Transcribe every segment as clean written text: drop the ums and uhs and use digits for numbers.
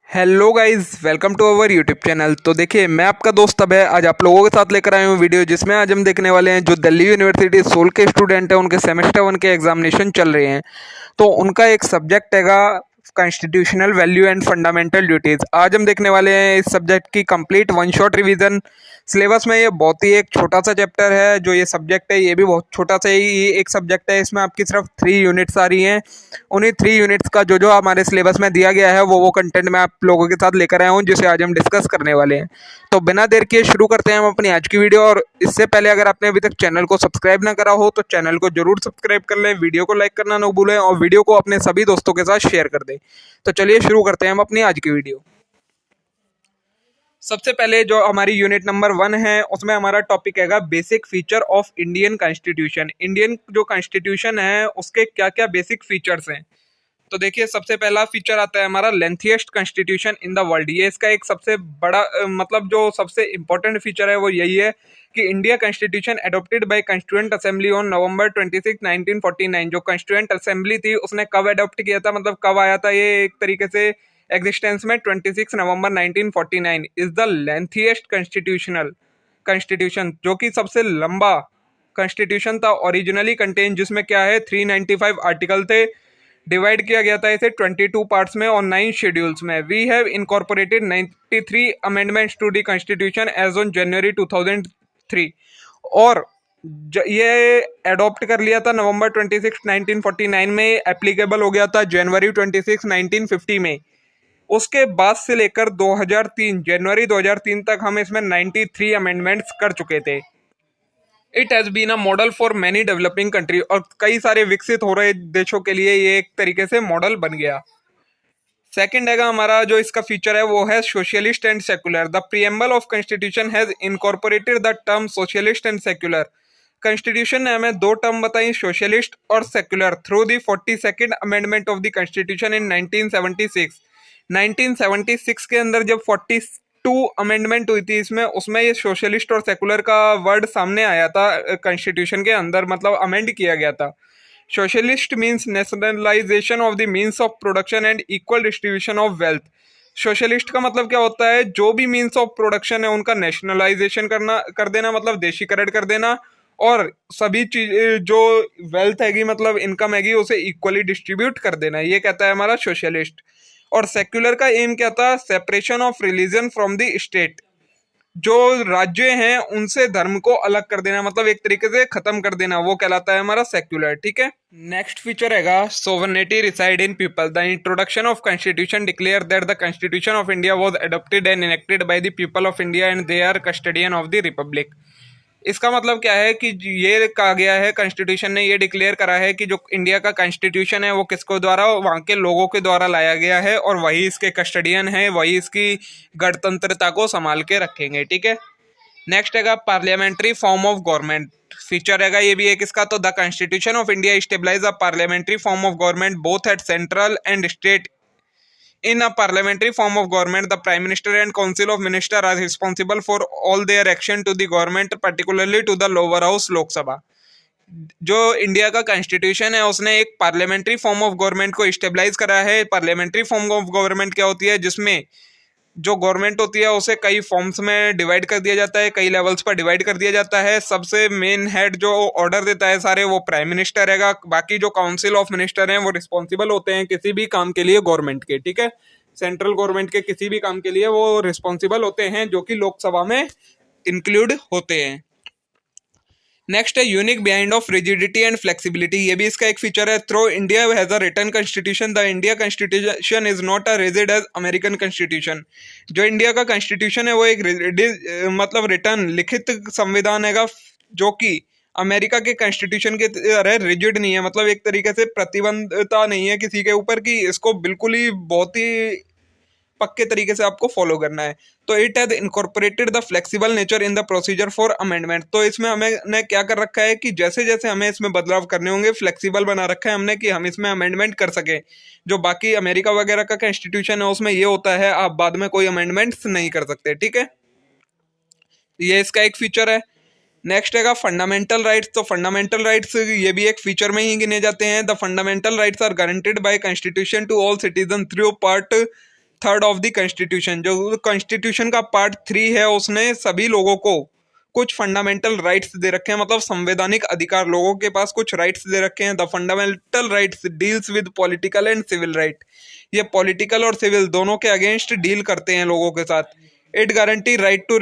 Hello guys, welcome to our YouTube channel. तो देखिए, मैं आपका दोस्त अभय आज आप लोगों के साथ लेकर आया हूँ वीडियो, जिसमें आज हम देखने वाले हैं जो दिल्ली यूनिवर्सिटी सोल के स्टूडेंट हैं, उनके सेमेस्टर 1 के एग्जामिनेशन चल रहे हैं। तो उनका एक सब्जेक्ट हैगा constitutional value and fundamental duties. आज हम देखने वाले हैं इस सब्जेक्ट की complete one shot revision. Syllabus में ये बहुत ही एक छोटा सा चैप्टर है। जो ये सब्जेक्ट है ये भी बहुत छोटा सा ही एक सब्जेक्ट है। इसमें आपकी सिर्फ 3 यूनिट्स आ रही हैं। उन्हीं 3 यूनिट्स का जो जो हमारे सिलेबस में दिया गया है वो कंटेंट मैं आप लोगों के साथ लेकर आया हूँ, जिसे आज हम डिस्कस करने वाले हैं। तो बिना देर किए शुरू करते हैं हम अपनी आज की वीडियो। और इससे पहले अगर आपने अभी तक चैनल को सब्सक्राइब ना करा हो तो चैनल को जरूर सब्सक्राइब कर लें, वीडियो को लाइक करना ना भूलें और वीडियो को अपने सभी दोस्तों के साथ शेयर कर दें। तो चलिए शुरू करते हैं हम अपनी आज की वीडियो। सबसे पहले जो हमारी यूनिट नंबर 1 है उसमें हमारा टॉपिक हैगा basic feature of Indian constitution. Indian जो कॉन्स्टिट्यूशन है उसके क्या क्या बेसिक फीचर्स हैं। तो देखिए, सबसे पहला फीचर आता है हमारा lengthiest constitution in the world. ये इसका एक सबसे बड़ा मतलब जो सबसे इंपॉर्टेंट फीचर है वो यही है कि India constitution adopted by constituent assembly on November 26 1949। जो कॉन्स्टिट्यूएंट असेंबली थी उसने कब एडॉप्ट किया था, मतलब कब आया था ये एक तरीके से एग्जिस्टेंस में, 26 नवंबर 1949 इज द लेंथीएस्ट कॉन्स्टिट्यूशन, जो कि सबसे लंबा कॉन्स्टिट्यूशन था ओरिजिनली कंटेन, जिसमें क्या है 395 आर्टिकल थे। डिवाइड किया गया था इसे 22 पार्ट्स में और 9 शेड्यूल्स में। We have incorporated 93 amendments to the constitution as on January 2003। और ये एडॉप्ट कर लिया था नवंबर 26 1949 में, एप्लीकेबल हो गया था जनवरी 26 1950 में। उसके बाद से लेकर 2003 जनवरी 2003 तक हम इसमें 93 अमेंडमेंट्स कर चुके थे। It has been a model for many developing country, और कई सारे विकसित हो रहे देशों के लिए ये एक तरीके से मॉडल बन गया। सेकंड हैगा हमारा जो इसका फीचर है वो है socialist and secular. The preamble of constitution has incorporated the term socialist and secular. Constitution ने हमें दो टर्म बताई, सोशलिस्ट और secular, through the 42nd amendment of the constitution in 1976। 1976 के अंदर जब 42 अमेंडमेंट हुई थी इसमें, उसमें ये सोशलिस्ट और सेकुलर का वर्ड सामने आया था कॉन्स्टिट्यूशन के अंदर, मतलब अमेंड किया गया था। Socialist means nationalisation of the means of production and equal distribution of wealth. Socialist का मतलब क्या होता है, जो भी मीन्स ऑफ प्रोडक्शन है उनका नेशनलाइजेशन कर देना, मतलब देशीकरण कर देना, और सभी चीज जो वेल्थ हैगी मतलब इनकम हैगी उसे इक्वली डिस्ट्रीब्यूट कर देना, ये कहता है हमारा सोशलिस्ट। और सेक्युलर का एम क्या था, separation of religion from the state. जो राज्य हैं उनसे धर्म को अलग कर देना, मतलब एक तरीके से खत्म कर देना, वो कहलाता है हमारा सेक्युलर। ठीक है। नेक्स्ट फीचर हैगा sovereignty reside in people. The introduction of constitution declare that the constitution of India was adopted and enacted by the people of India and they are custodian of the republic. इसका मतलब क्या है कि ये कहा गया है, कॉन्स्टिट्यूशन ने ये डिक्लेयर करा है कि जो इंडिया का कॉन्स्टिट्यूशन है वो किसको द्वारा, वहाँ के लोगों के द्वारा लाया गया है, और वही इसके कस्टडियन है, वही इसकी गणतंत्रता को संभाल के रखेंगे। ठीक है। नेक्स्ट हैगा parliamentary form of government. Feature हैगा ये भी एक इसका, तो the constitution of India stabilize a parliamentary form of government both at central and state. In a parliamentary form of government, the Prime Minister and Council of Ministers are responsible for all their action to the government, particularly to the lower house लोक सभा। जो India का constitution है उसने एक parliamentary form of government को stabilise करा है। पार्लियामेंट्री फॉर्म ऑफ गवर्नमेंट क्या होती है, जिसमें जो गवर्नमेंट होती है उसे कई फॉर्म्स में डिवाइड कर दिया जाता है, कई लेवल्स पर डिवाइड कर दिया जाता है। सबसे मेन हेड जो ऑर्डर देता है सारे, वो प्राइम मिनिस्टर रहेगा। बाकी जो काउंसिल ऑफ मिनिस्टर हैं वो रिस्पॉन्सिबल होते हैं किसी भी काम के लिए गवर्नमेंट के। ठीक है। सेंट्रल गवर्नमेंट के किसी भी काम के लिए वो रिस्पॉन्सिबल होते हैं, जो कि लोकसभा में इंक्लूड होते हैं। नेक्स्ट है unique behind of rigidity and flexibility. ये भी इसका एक फीचर है। Though India has a written constitution, the India constitution is not a rigid as American constitution. जो इंडिया का कॉन्स्टिट्यूशन है वो एक मतलब रिटर्न लिखित संविधान हैगा, जो कि अमेरिका के कॉन्स्टिट्यूशन के तरह रिजिड नहीं है, मतलब एक तरीके से प्रतिबंधता नहीं है किसी के ऊपर कि इसको बिल्कुल ही बहुत ही पक्के तरीके से आपको फॉलो करना है। तो it has incorporated the flexible nature in the procedure for amendment. तो इसमें हमने क्या कर रखा है कि जैसे जैसे हमें इसमें बदलाव करने होंगे, फ्लेक्सिबल बना रखा है हमने कि हम इसमें अमेंडमेंट कर सके। जो बाकी अमेरिका वगैरह का कॉन्स्टिट्यूशन है उसमें ये होता है आप बाद में कोई अमेंडमेंट्स नहीं कर सकते। ठीक है। ये इसका एक फीचर है। नेक्स्ट हैगा फंडामेंटल राइट्स। तो फंडामेंटल राइट्स ये भी एक फीचर में ही गिने जाते हैं। The fundamental rights are guaranteed by constitution to all citizen through part 3 of the constitution, जो कॉन्स्टिट्यूशन का पार्ट 3 है, उसने सभी लोगों को कुछ फंडामेंटल राइट्स दे रखे हैं, मतलब संवैधानिक अधिकार, लोगों के पास कुछ राइट्स दे रखे हैं। The fundamental rights deals with political and civil right, ये पॉलिटिकल और सिविल दोनों के अगेंस्ट डील करते हैं लोगों के साथ। It guarantee right to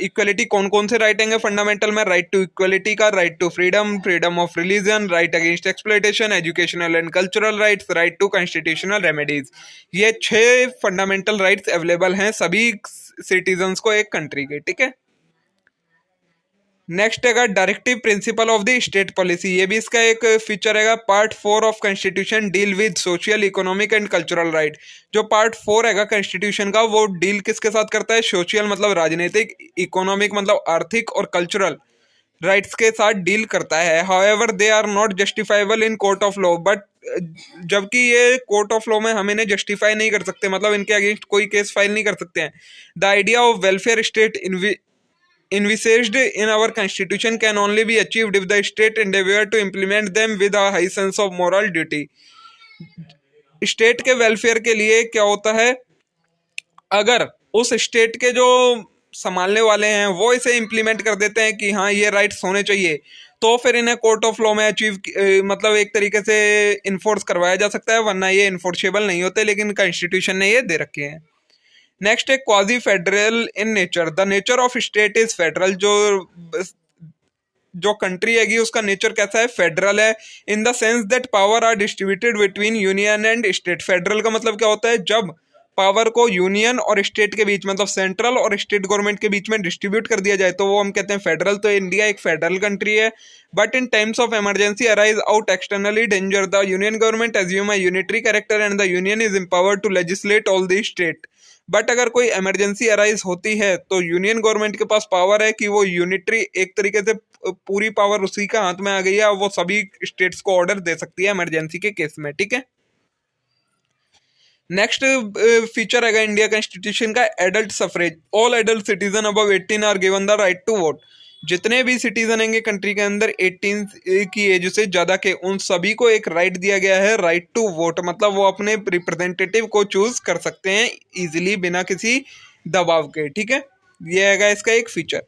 equality, कौन कौन से राइट हैं फंडामेंटल में? राइट टू इक्वलिटी का, right to freedom, freedom of religion, right against exploitation, educational and cultural rights, right to constitutional remedies. ये 6 फंडामेंटल राइट्स अवेलेबल हैं सभी सिटीजन्स को एक कंट्री के, ठीक है। नेक्स्ट है directive principle of the state policy, ये भी इसका एक फीचर है। Part 4 of constitution deal with social, economic and cultural right. जो पार्ट 4 है कॉन्स्टिट्यूशन का, वो डील किसके साथ करता है? सोशल मतलब राजनीतिक, इकोनॉमिक मतलब आर्थिक, और कल्चरल राइट्स के साथ डील करता है। However they are not justifiable in court of law, but जबकि ये कोर्ट ऑफ लॉ में हम इन्हें जस्टिफाई नहीं कर सकते, मतलब इनके अगेंस्ट कोई केस फाइल नहीं कर सकते हैं। The idea of welfare state envisaged in our constitution can only be achieved if the state endeavor to implement them with a high sense of moral duty। State के welfare के लिए क्या होता है, अगर उस स्टेट के जो संभालने वाले हैं वो इसे इम्प्लीमेंट कर देते हैं कि हाँ ये राइट्स होने चाहिए, तो फिर इन्हें कोर्ट ऑफ लॉ में अचीव मतलब एक तरीके से इन्फोर्स करवाया जा सकता है, वरना ये इन्फोर्सेबल नहीं होते, लेकिन कॉन्स्टिट्यूशन ने ये दे रखे हैं। नेक्स्ट है quasi federal in nature, the nature of state is federal. जो कंट्री हैगी उसका नेचर कैसा है? फेडरल है, in the sense that power are distributed between union and state. Federal का मतलब क्या होता है? जब पावर को यूनियन और स्टेट के बीच, मतलब सेंट्रल और स्टेट गवर्नमेंट के बीच में डिस्ट्रीब्यूट कर दिया जाए तो वो हम कहते हैं फेडरल। तो इंडिया एक फेडरल कंट्री है। But in times of emergency arise out externally danger, the union government assume a unitary character and the union is empowered to legislate all the state. But अगर कोई emergency arise होती है तो union government के पास power है कि वो unitary, एक तरीके से पूरी पावर उसी का हाथ में आ गई है, वो सभी स्टेट्स को ऑर्डर दे सकती है इमरजेंसी के केस में, ठीक है। नेक्स्ट फीचर है इंडिया कॉन्स्टिट्यूशन का adult suffrage. All adult citizen above 18 are given the right to vote. जितने भी सिटीजन हैं कंट्री के अंदर 18 की एज से ज्यादा के, उन सभी को एक राइट दिया गया है, राइट टू वोट। मतलब वो अपने रिप्रेजेंटेटिव को चूज कर सकते हैं इजीली, बिना किसी दबाव के, ठीक है। ये है इसका एक फीचर।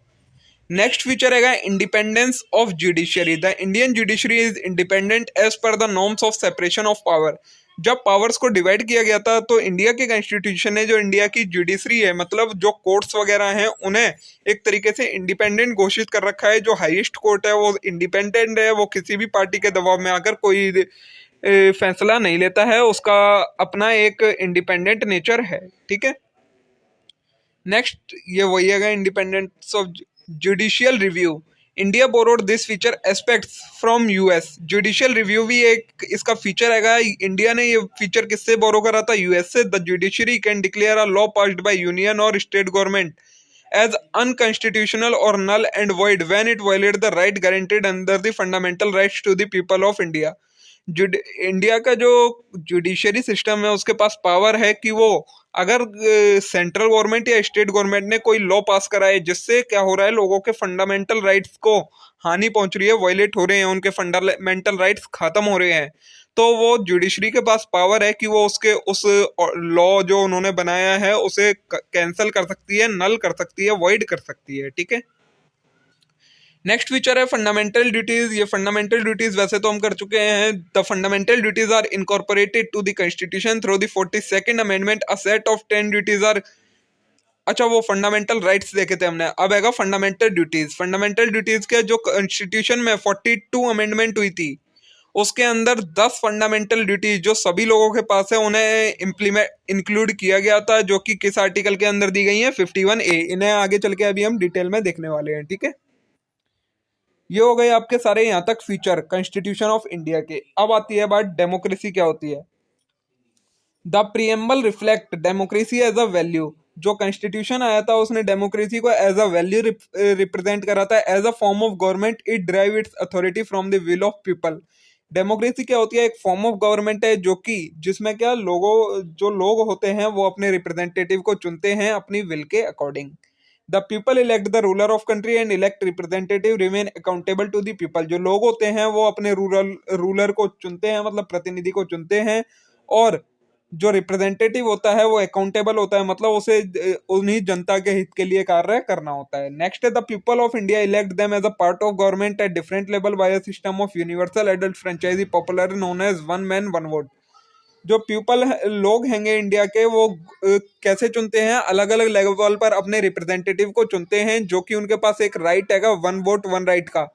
नेक्स्ट फीचर है independence of judiciary. The Indian judiciary is independent as per the norms of separation of power. जब पावर्स को डिवाइड किया गया था तो इंडिया के कॉन्स्टिट्यूशन ने जो इंडिया की जुडिशरी है, मतलब जो कोर्ट्स वगैरह हैं, उन्हें एक तरीके से इंडिपेंडेंट घोषित कर रखा है। जो हाईएस्ट कोर्ट है वो इंडिपेंडेंट है, वो किसी भी पार्टी के दबाव में आकर कोई फैसला नहीं लेता है, उसका अपना एक इंडिपेंडेंट नेचर है, ठीक है। नेक्स्ट ये वही है independence of judicial review. India borrowed this feature aspects from US. Judicial review भी एक इसका फीचर है। इंडिया ने ये फीचर किससे बोरो करा था? यूएस से। The judiciary can declare a law passed by union और स्टेट गवर्नमेंट एज अनकॉन्स्टिट्यूशनल और null and void when it violate the right guaranteed under the fundamental rights to the people of India. India का जो judiciary system है उसके पास power है कि वो अगर सेंट्रल गवर्नमेंट या स्टेट गवर्नमेंट ने कोई लॉ पास कराए जिससे क्या हो रहा है, लोगों के फंडामेंटल राइट्स को हानि पहुंच रही है, वायलेट हो रहे हैं, उनके फंडामेंटल राइट्स खत्म हो रहे हैं, तो वो जुडिशरी के पास पावर है कि वो उसके उस लॉ जो उन्होंने बनाया है उसे कैंसिल कर सकती है, नल कर सकती है, वॉइड कर सकती है, ठीक है। नेक्स्ट फीचर है फंडामेंटल ड्यूटीज। ये फंडामेंटल ड्यूटीज वैसे तो हम कर चुके हैं। The fundamental duties are incorporated to the constitution through the 42nd amendment. A set of 10 duties are, अच्छा वो फंडामेंटल राइट्स देखे थे हमने, अब आएगा फंडामेंटल ड्यूटीज। फंडामेंटल ड्यूटीज के जो कॉन्स्टिट्यूशन में 42 अमेंडमेंट हुई थी उसके अंदर 10 फंडामेंटल ड्यूटीज जो सभी लोगों के पास है उन्हें इम्प्लीमेंट इंक्लूड किया गया था, जो कि किस आर्टिकल के अंदर दी गई है? 51A। इन्हें आगे चल के अभी हम डिटेल में देखने वाले हैं, ठीक है। ये हो गए आपके सारे यहाँ तक फीचर कॉन्स्टिट्यूशन ऑफ इंडिया के। अब आती है बात डेमोक्रेसी क्या होती है। The preamble reflect democracy as a value. जो कॉन्स्टिट्यूशन आया था उसने डेमोक्रेसी को एज अ वैल्यू रिप्रेजेंट करा था। As a form of government it drive its authority from the will of people. Democracy क्या होती है? एक फॉर्म ऑफ गवर्नमेंट है जो कि जिसमें क्या जो लोग होते हैं वो अपने रिप्रेजेंटेटिव को चुनते हैं अपनी विल के according. The people elect the ruler of country and elect representative remain accountable to the people. जो लोग होते हैं वो अपने रूलर को चुनते हैं, मतलब प्रतिनिधि को चुनते हैं, और जो रिप्रेजेंटेटिव होता है वो अकाउंटेबल होता है, मतलब उसे उन्हीं जनता के हित के लिए कार्य करना होता है। नेक्स्ट है the people of India elect them as a part of government at different level by a system of universal adult franchise popular known as one man one vote. जो पीपल लोग हैंगे इंडिया के वो कैसे चुनते हैं, अलग अलग लेवल पर अपने रिप्रेजेंटेटिव को चुनते हैं, जो कि उनके पास एक राइट हैगा वन वोट वन राइट का,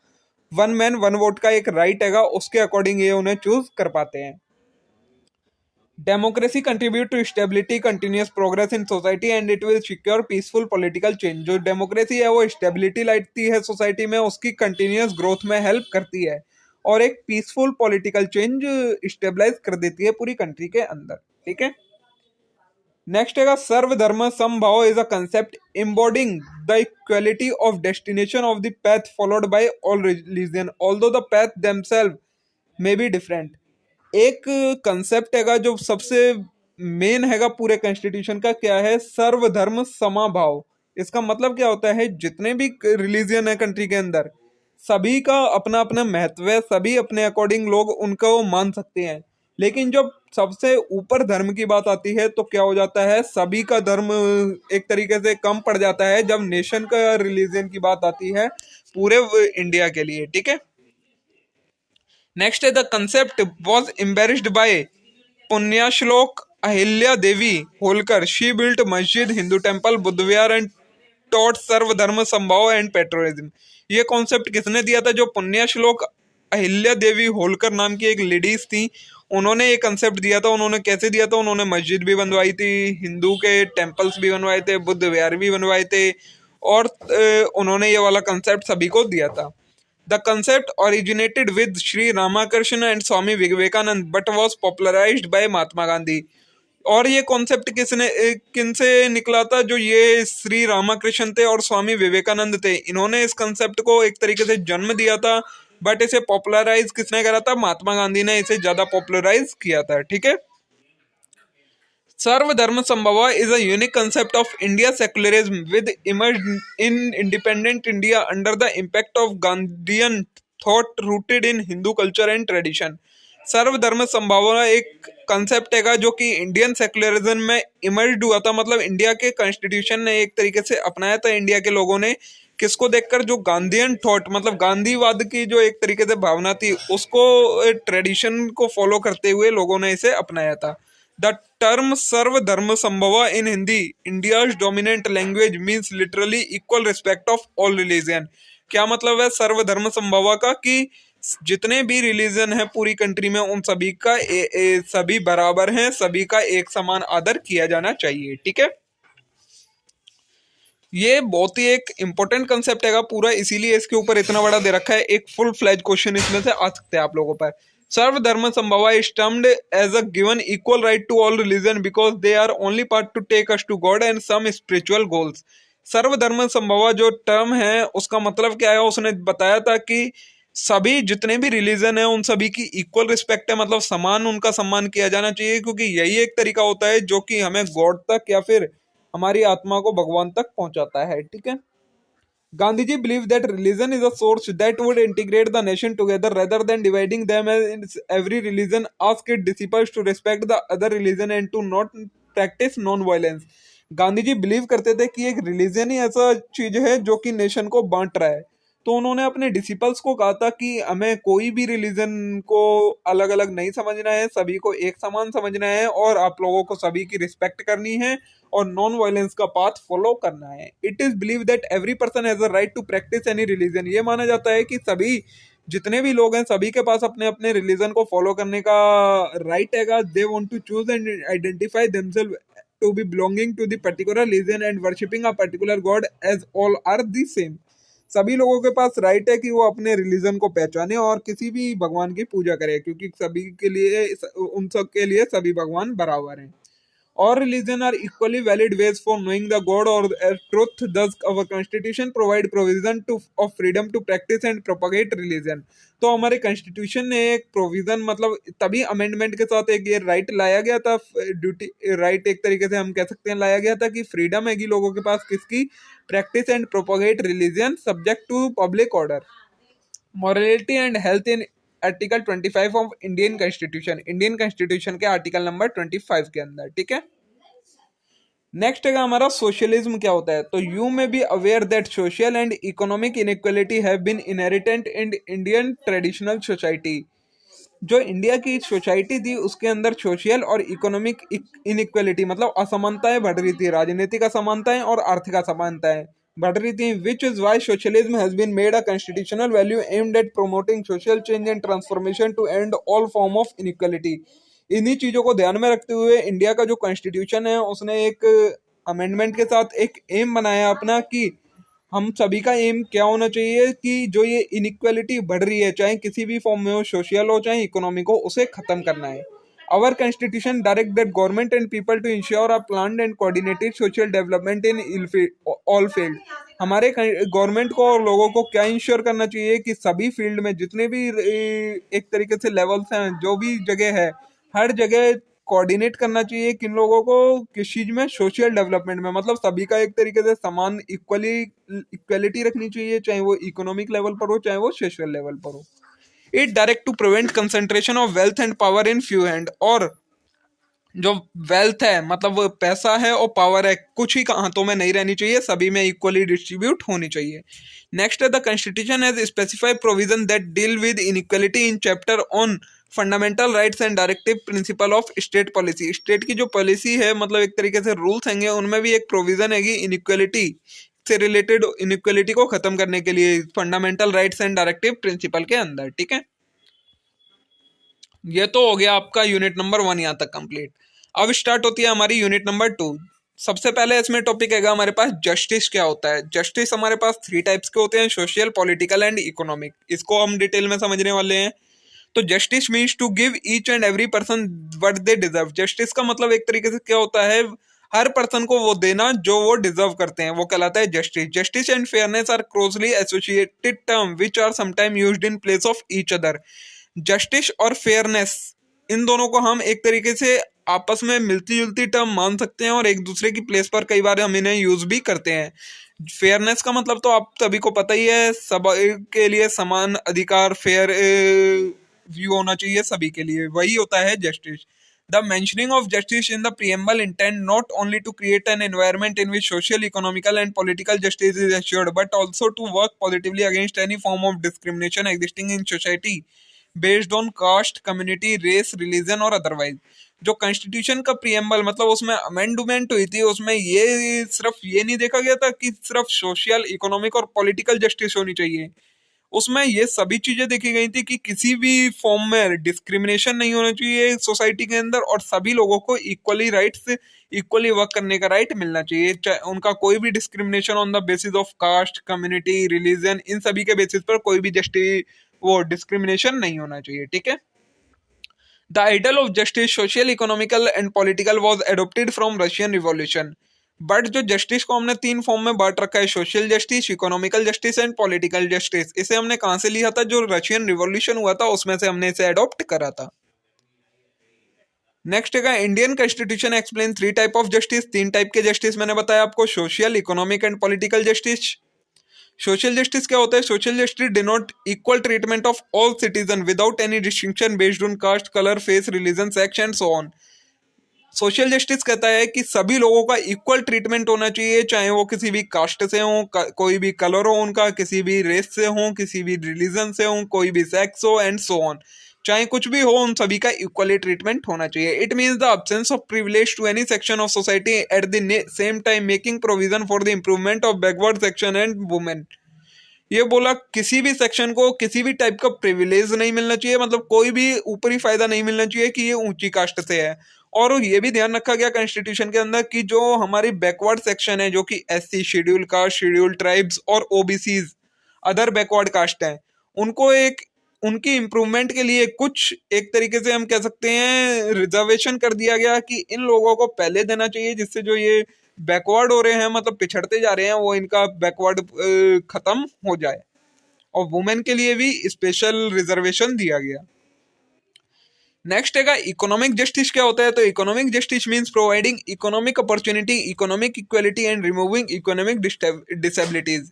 वन मैन वन वोट का एक राइट हैगा, उसके अकॉर्डिंग ये उन्हें चूज कर पाते हैं। Democracy contribute to stability continuous progress in society and it will secure peaceful political change. जो डेमोक्रेसी है वो स्टेबिलिटी लाती है सोसाइटी में, उसकी कंटिन्यूस ग्रोथ में हेल्प करती है और एक पीसफुल पॉलिटिकल चेंज स्टेबलाइज कर देती है पूरी कंट्री के अंदर। ठीक है, नेक्स्ट है सर्वधर्म समभाव is a concept embodying the equality of destination of the path followed by all religion although the path themselves may be different. एक कंसेप्ट हैगा जो सबसे मेन हैगा पूरे कॉन्स्टिट्यूशन का, क्या है, सर्वधर्म समाभाव। इसका मतलब क्या होता है, जितने भी रिलीजियन है कंट्री के अंदर सभी का अपना अपना महत्व है, सभी अपने अकॉर्डिंग लोग उनको मान सकते हैं, लेकिन जब सबसे ऊपर धर्म की बात आती है तो क्या हो जाता है, सभी का धर्म एक तरीके से कम पड़ जाता है जब नेशन का रिलीजन की बात आती है पूरे इंडिया के लिए। ठीक है, नेक्स्ट है the concept was embraced by Punyashlok Ahilya Devi Holkar. She built मस्जिद, हिंदू टेम्पल, बुद्ध विहार एंड टॉट सर्वधर्म संभाव एंड पेट्रोलिज्म। ये कॉन्सेप्ट किसने दिया था, जो पुण्याश्लोक अहिल्या देवी होलकर नाम की एक लेडीज थी, उन्होंने ये कंसेप्ट दिया था। उन्होंने कैसे दिया था, उन्होंने मस्जिद भी बनवाई थी, हिंदू के टेम्पल्स भी बनवाए थे, बुद्ध विहार भी बनवाए थे, और उन्होंने ये वाला कंसेप्ट सभी को दिया था। The concept originated with Sri Ramakrishna and Swami Vivekanand but was popularized by Mahatma Gandhi. और ये कॉन्सेप्ट किनसे निकला था, जो ये श्री रामाकृष्ण थे और स्वामी विवेकानंद थे, इन्होंने इस कॉन्सेप्ट को एक तरीके से जन्म दिया था, बट इसे पॉपुलराइज किसने करा था, महात्मा गांधी ने इसे ज्यादा पॉपुलराइज किया था। ठीक है, Sarvadharma Sambhava is a unique concept of India secularism with emerged in independent India under the impact of Gandhian thought rooted in Hindu culture and tradition। सर्वधर्म संभावना एक कंसेप्ट हैगा जो कि इंडियन सेक्युलरिज्म में इमर्ज हुआ था, मतलब इंडिया के कॉन्स्टिट्यूशन ने एक तरीके से अपनाया था इंडिया के लोगों ने, किसको देखकर, जो गांधीयन थॉट मतलब गांधीवाद की जो एक तरीके से भावना थी उसको, ट्रेडिशन को फॉलो करते हुए लोगों ने इसे अपनाया था। The term सर्वधर्म संभवा in Hindi, India's dominant language, means literally equal respect of all religion। क्या मतलब है सर्वधर्म संभवा का, कि जितने भी रिलीजन है पूरी कंट्री में उन सभी का सभी बराबर हैं, सभी का एक समान आदर किया जाना चाहिए। ठीक है, ये बहुत ही एक इंपॉर्टेंट कंसेप्ट हैगा पूरा, इसीलिए इसके ऊपर इतना बड़ा दे रखा है। एक फुल फ्लैज क्वेश्चन इसमें से आ सकते हैं आप लोगों पर। सर्वधर्म संभवा is termed as a given equal right to all religion because they are only part to take us to God and some spiritual goals. सर्वधर्म संभवा जो टर्म है उसका मतलब क्या है, उसने बताया था कि सभी जितने भी रिलीजन है उन सभी की इक्वल रिस्पेक्ट है, मतलब समान उनका सम्मान किया जाना चाहिए, क्योंकि यही एक तरीका होता है जो कि हमें गॉड तक या फिर हमारी आत्मा को भगवान तक पहुंचाता है। ठीक है, Gandhiji believed that religion is a source that would integrate the nation together rather than dividing them, as every religion asked its disciples to respect the other religion and to not practice non-violence। Gandhi ji believe करते थे कि एक religion ही ऐसा चीज है जो कि nation को बांट रहा है, तो उन्होंने अपने डिसिपल्स को कहा था कि हमें कोई भी रिलीजन को अलग अलग नहीं समझना है, सभी को एक समान समझना है और आप लोगों को सभी की रिस्पेक्ट करनी है और नॉन वायलेंस का पाथ फॉलो करना है। It is believe that every person has a right to practice any religion. ये माना जाता है कि सभी जितने भी लोग हैं सभी के पास अपने अपने रिलीजन को फॉलो करने का राइट हैगा। They want to choose and identify themselves to be belonging to the particular religion and worshipping a particular god as all are the same। सभी लोगों के पास राइट है कि वो अपने रिलीजन को पहचाने और किसी भी भगवान की पूजा करे, क्योंकि सभी के लिए उन सब के लिए सभी भगवान बराबर हैं। All religion are equally valid ways for knowing the God or truth. Thus, our constitution provide provision of freedom to practice and propagate religion। तो हमारे कॉन्स्टिट्यूशन ने एक प्रोविजन, मतलब तभी अमेंडमेंट के साथ एक ये राइट लाया गया था, ड्यूटी राइट एक तरीके से हम कह सकते हैं लाया गया था, कि फ्रीडम है कि लोगों के पास किसकी, practice and propagate religion subject to public order, morality and health in article 25 of Indian constitution के आर्टिकल नंबर 25 के अंदर, ठीक है। नेक्स्ट है हमारा सोशलिज्म क्या होता है। तो you may be aware that social and economic inequality have been inherent in Indian traditional society. जो इंडिया की सोसाइटी थी उसके अंदर सोशल और इकोनॉमिक इनइक्वलिटी मतलब असमानताएं बढ़ रही थी, राजनीतिक असमानताएं और आर्थिक असमानताएं बढ़ रही थी, which is why socialism has been made a constitutional value aimed at promoting social change and transformation to end all form of inequality. इन्हीं चीजों को ध्यान में रखते हुए इंडिया का जो कॉन्स्टिट्यूशन है उसने एक अमेंडमेंट के साथ एक एम बनाया अपना कि हम सभी का एम क्या होना चाहिए कि जो ये इनइक्वालिटी बढ़ रही है चाहे किसी भी फॉर्म में हो, सोशल हो चाहे इकोनॉमिक हो, उसे खत्म करना है। Our constitution direct that government and people to ensure a planned and coordinated social development in all field. हमारे गवर्नमेंट को और लोगों को क्या इंश्योर करना चाहिए कि सभी फील्ड में जितने भी एक तरीके से लेवल्स हैं, जो भी जगह है, हर जगह कोऑर्डिनेट करना चाहिए किन लोगों को, किस चीज में, सोशल डेवलपमेंट में, मतलब सभी का एक तरीके से समान इक्वलिटी रखनी चाहिए, चाहे वो इकोनॉमिक लेवल पर हो चाहे वो सोशल लेवल पर हो। It direct to prevent concentration of wealth and power in few hand. और जो वेल्थ है मतलब वो पैसा है और पावर है कुछ ही हाथों में नहीं रहनी चाहिए, सभी में इक्वली डिस्ट्रीब्यूट होनी चाहिए। नेक्स्ट है the constitution has specified provision that deal with inequality in chapter on fundamental rights and directive principle of state policy. State की जो पॉलिसी है मतलब एक तरीके से रूल्स हैंगे, उनमें भी एक प्रोविजन है कि इनइक्वालिटी से रिलेटेड इनइक्वालिटी को खत्म करने के लिए fundamental rights and directive principle के अंदर, ठीक है। ये तो हो गया आपका यूनिट नंबर 1 यहाँ तक कंप्लीट। अब स्टार्ट होती है हमारी यूनिट नंबर 2। सबसे पहले इसमें टॉपिक है हमारे पास जस्टिस क्या होता है। जस्टिस हमारे पास 3 टाइप्स के होते हैं, सोशल, पॉलिटिकल एंड इकोनॉमिक। इसको हम डिटेल में समझने वाले हैं। तो justice means to give each and every person what they deserve. Justice का मतलब एक तरीके से क्या होता है, हर पर्सन को वो देना जो वो डिजर्व करते हैं, वो कहलाता है justice. Justice and fairness are closely associated term which are sometime used in place of each other. Justice और फेयरनेस, इन दोनों को हम एक तरीके से आपस में मिलती जुलती टर्म मान सकते हैं और एक दूसरे की प्लेस पर कई बार हम इन्हें यूज भी करते हैं। फेयरनेस का मतलब तो आप सभी को पता ही है, सब के लिए समान अधिकार, फेयर व्यू होना चाहिए सभी के लिए, वही होता है justice. The mentioning of justice in the preamble intend not only to create an environment in which social, economical and political justice is assured but also to work positively against any form of discrimination existing in society based on caste, community, race, religion और otherwise. जो constitution का preamble मतलब उसमें amendment हुई थी, उसमें ये सिर्फ ये नहीं देखा गया था कि सिर्फ सोशल, इकोनॉमिक और पॉलिटिकल जस्टिस होनी चाहिए, उसमें ये सभी चीजें देखी गई थी कि किसी भी फॉर्म में डिस्क्रिमिनेशन नहीं होना चाहिए सोसाइटी के अंदर और सभी लोगों को इक्वली राइट्स, इक्वली वर्क करने का राइट मिलना चाहिए। चाहे उनका कोई भी discrimination on the basis of caste, community, religion, इन सभी के बेसिस पर कोई भी वो डिस्क्रिमिनेशन नहीं होना चाहिए, ठीक है। The ideal of justice social, economical and political was adopted from Russian revolution. But जो जस्टिस को हमने 3 फॉर्म में बांट रखा है, social justice, economical justice and political justice, इसे हमने कहां से लिया था, जो रशियन रिवॉल्यूशन हुआ था उसमें से हमने इसे अडॉप्ट करा था। नेक्स्ट है Indian constitution explain 3 type of justice. 3 type के जस्टिस मैंने बताया आपको, social, economic and political justice. Social justice क्या होता है? Social justice denote equal treatment of all citizen without any distinction based on cast, colour, face, religion, sex and so on. Social justice कहता है कि सभी लोगों का इक्वल ट्रीटमेंट होना चाहिए, चाहे वो किसी भी कास्ट से हो, कोई भी कलर हो उनका, किसी भी रेस से हो, किसी भी रिलीजन से हो, कोई भी सेक्स हो एंड सो ऑन, चाहे कुछ भी हो, उन सभी का इक्वली ट्रीटमेंट होना चाहिए। It means the absence of privilege to any section of society at the same time making provision for the improvement of backward section and women. ये बोला किसी भी सेक्शन को किसी भी टाइप का प्रिविलेज नहीं मिलना चाहिए, मतलब कोई भी ऊपरी फायदा नहीं मिलना चाहिए कि ये ऊंची कास्ट से है। और ये भी ध्यान रखा गया कॉन्स्टिट्यूशन के अंदर कि जो हमारी बैकवर्ड सेक्शन है, जो कि SC, schedule caste, schedule tribes और ओबीसीज, अदर बैकवर्ड कास्ट हैं, उनको एक उनकी इम्प्रूवमेंट के लिए कुछ एक तरीके से हम कह सकते हैं रिजर्वेशन कर दिया गया कि इन लोगों को पहले देना चाहिए, जिससे जो ये बैकवर्ड हो रहे हैं, मतलब पिछड़ते जा रहे हैं, वो इनका बैकवर्ड खत्म हो जाए। और वुमेन के लिए भी स्पेशल रिजर्वेशन दिया गया। नेक्स्ट है इकोनॉमिक जस्टिस क्या होता है? तो economic justice means providing economic opportunity, economic equality and removing economic disabilities.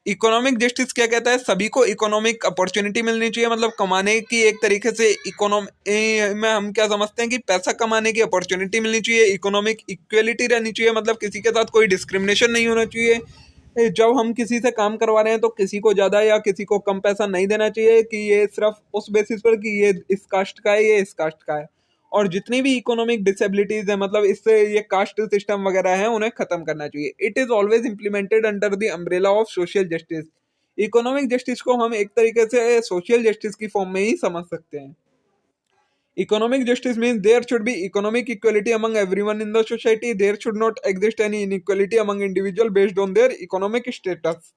Economic justice क्या कहता है, सभी को इकोनॉमिक अपॉर्चुनिटी मिलनी चाहिए, मतलब कमाने की एक तरीके से इकोनॉमी में हम क्या समझते हैं कि पैसा कमाने की अपॉर्चुनिटी मिलनी चाहिए। इकोनॉमिक इक्वलिटी रहनी चाहिए, मतलब किसी के साथ कोई डिस्क्रिमिनेशन नहीं होना चाहिए। जब हम किसी से काम करवा रहे हैं तो किसी को ज़्यादा या किसी को कम पैसा नहीं देना चाहिए कि ये सिर्फ उस बेसिस पर कि ये इस कास्ट का है, ये इस कास्ट का है। और जितनी भी इकोनॉमिक डिसेबिलिटीज है, मतलब इससे ये कास्ट सिस्टम वगैरह है, उन्हें खत्म करना चाहिए। It is always implemented under the umbrella of social justice. Economic justice को हम एक तरीके से सोशल जस्टिस की फॉर्म में ही समझ सकते हैं। Economic justice means there should be economic equality among everyone in the society. There should not exist any inequality among individual based on their economic status.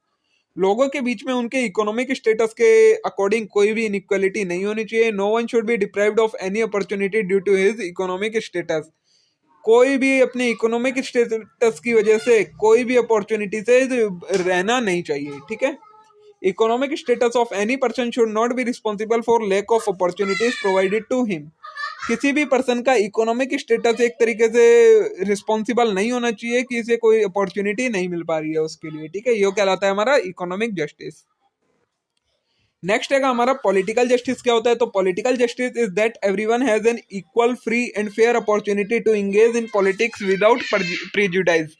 लोगों के बीच में उनके इकोनॉमिक स्टेटस के अकॉर्डिंग कोई भी इनइक्वालिटी नहीं होनी चाहिए। No one should be deprived of any opportunity due to his economic status. कोई भी अपने इकोनॉमिक स्टेटस की वजह से कोई भी अपॉर्चुनिटी से रहना नहीं चाहिए, ठीक है। Economic status of any person should not be responsible for lack of opportunities provided to him. किसी भी पर्सन का इकोनॉमिक स्टेटस एक तरीके से रिस्पॉन्सिबल नहीं होना चाहिए कि इसे कोई अपॉर्चुनिटी नहीं मिल पा रही है उसके लिए, ठीक है। ये कहलाता है हमारा इकोनॉमिक जस्टिस। नेक्स्ट है हमारा पॉलिटिकल जस्टिस। क्या होता है, तो political justice is that everyone has an equal free and fair opportunity to engage in politics without prejudice.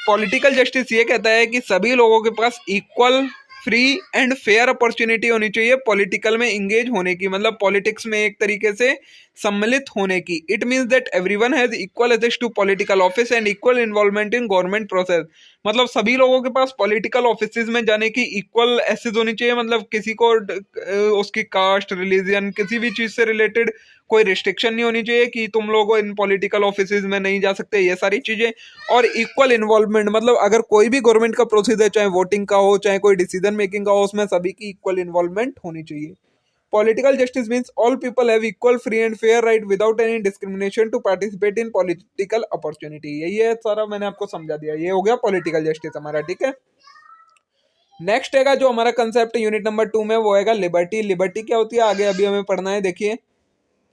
Political justice ये कहता है कि सभी लोगों के पास equal free and fair opportunity होनी चाहिए पॉलिटिकल में इंगेज होने की, मतलब पॉलिटिक्स में एक तरीके से सम्मिलित होने की। It means that everyone has equal access to political office and equal involvement in government process. मतलब सभी लोगों के पास पॉलिटिकल ऑफिस में जाने की इक्वल एक्सेस होनी चाहिए, मतलब किसी को उसकी कास्ट, रिलीजन, किसी भी चीज से रिलेटेड कोई रिस्ट्रिक्शन नहीं होनी चाहिए कि तुम लोग इन पॉलिटिकल ऑफिसेज में नहीं जा सकते, ये सारी चीजें। और इक्वल इन्वॉल्वमेंट, मतलब अगर कोई भी गवर्नमेंट का प्रोसेस है, चाहे वोटिंग का हो, चाहे कोई डिसीजन मेकिंग का हो, उसमें सभी की इक्वल इन्वॉल्वमेंट होनी चाहिए। Political justice means all people have equal free and fair right without any discrimination to participate in political opportunity. यही है सारा, मैंने आपको समझा दिया। ये हो गया पॉलिटिकल जस्टिस हमारा, ठीक है। नेक्स्ट है जो हमारा कंसेप्ट यूनिट नंबर 2 में, वो है लिबर्टी। लिबर्टी क्या होती है आगे अभी हमें पढ़ना है, देखिए।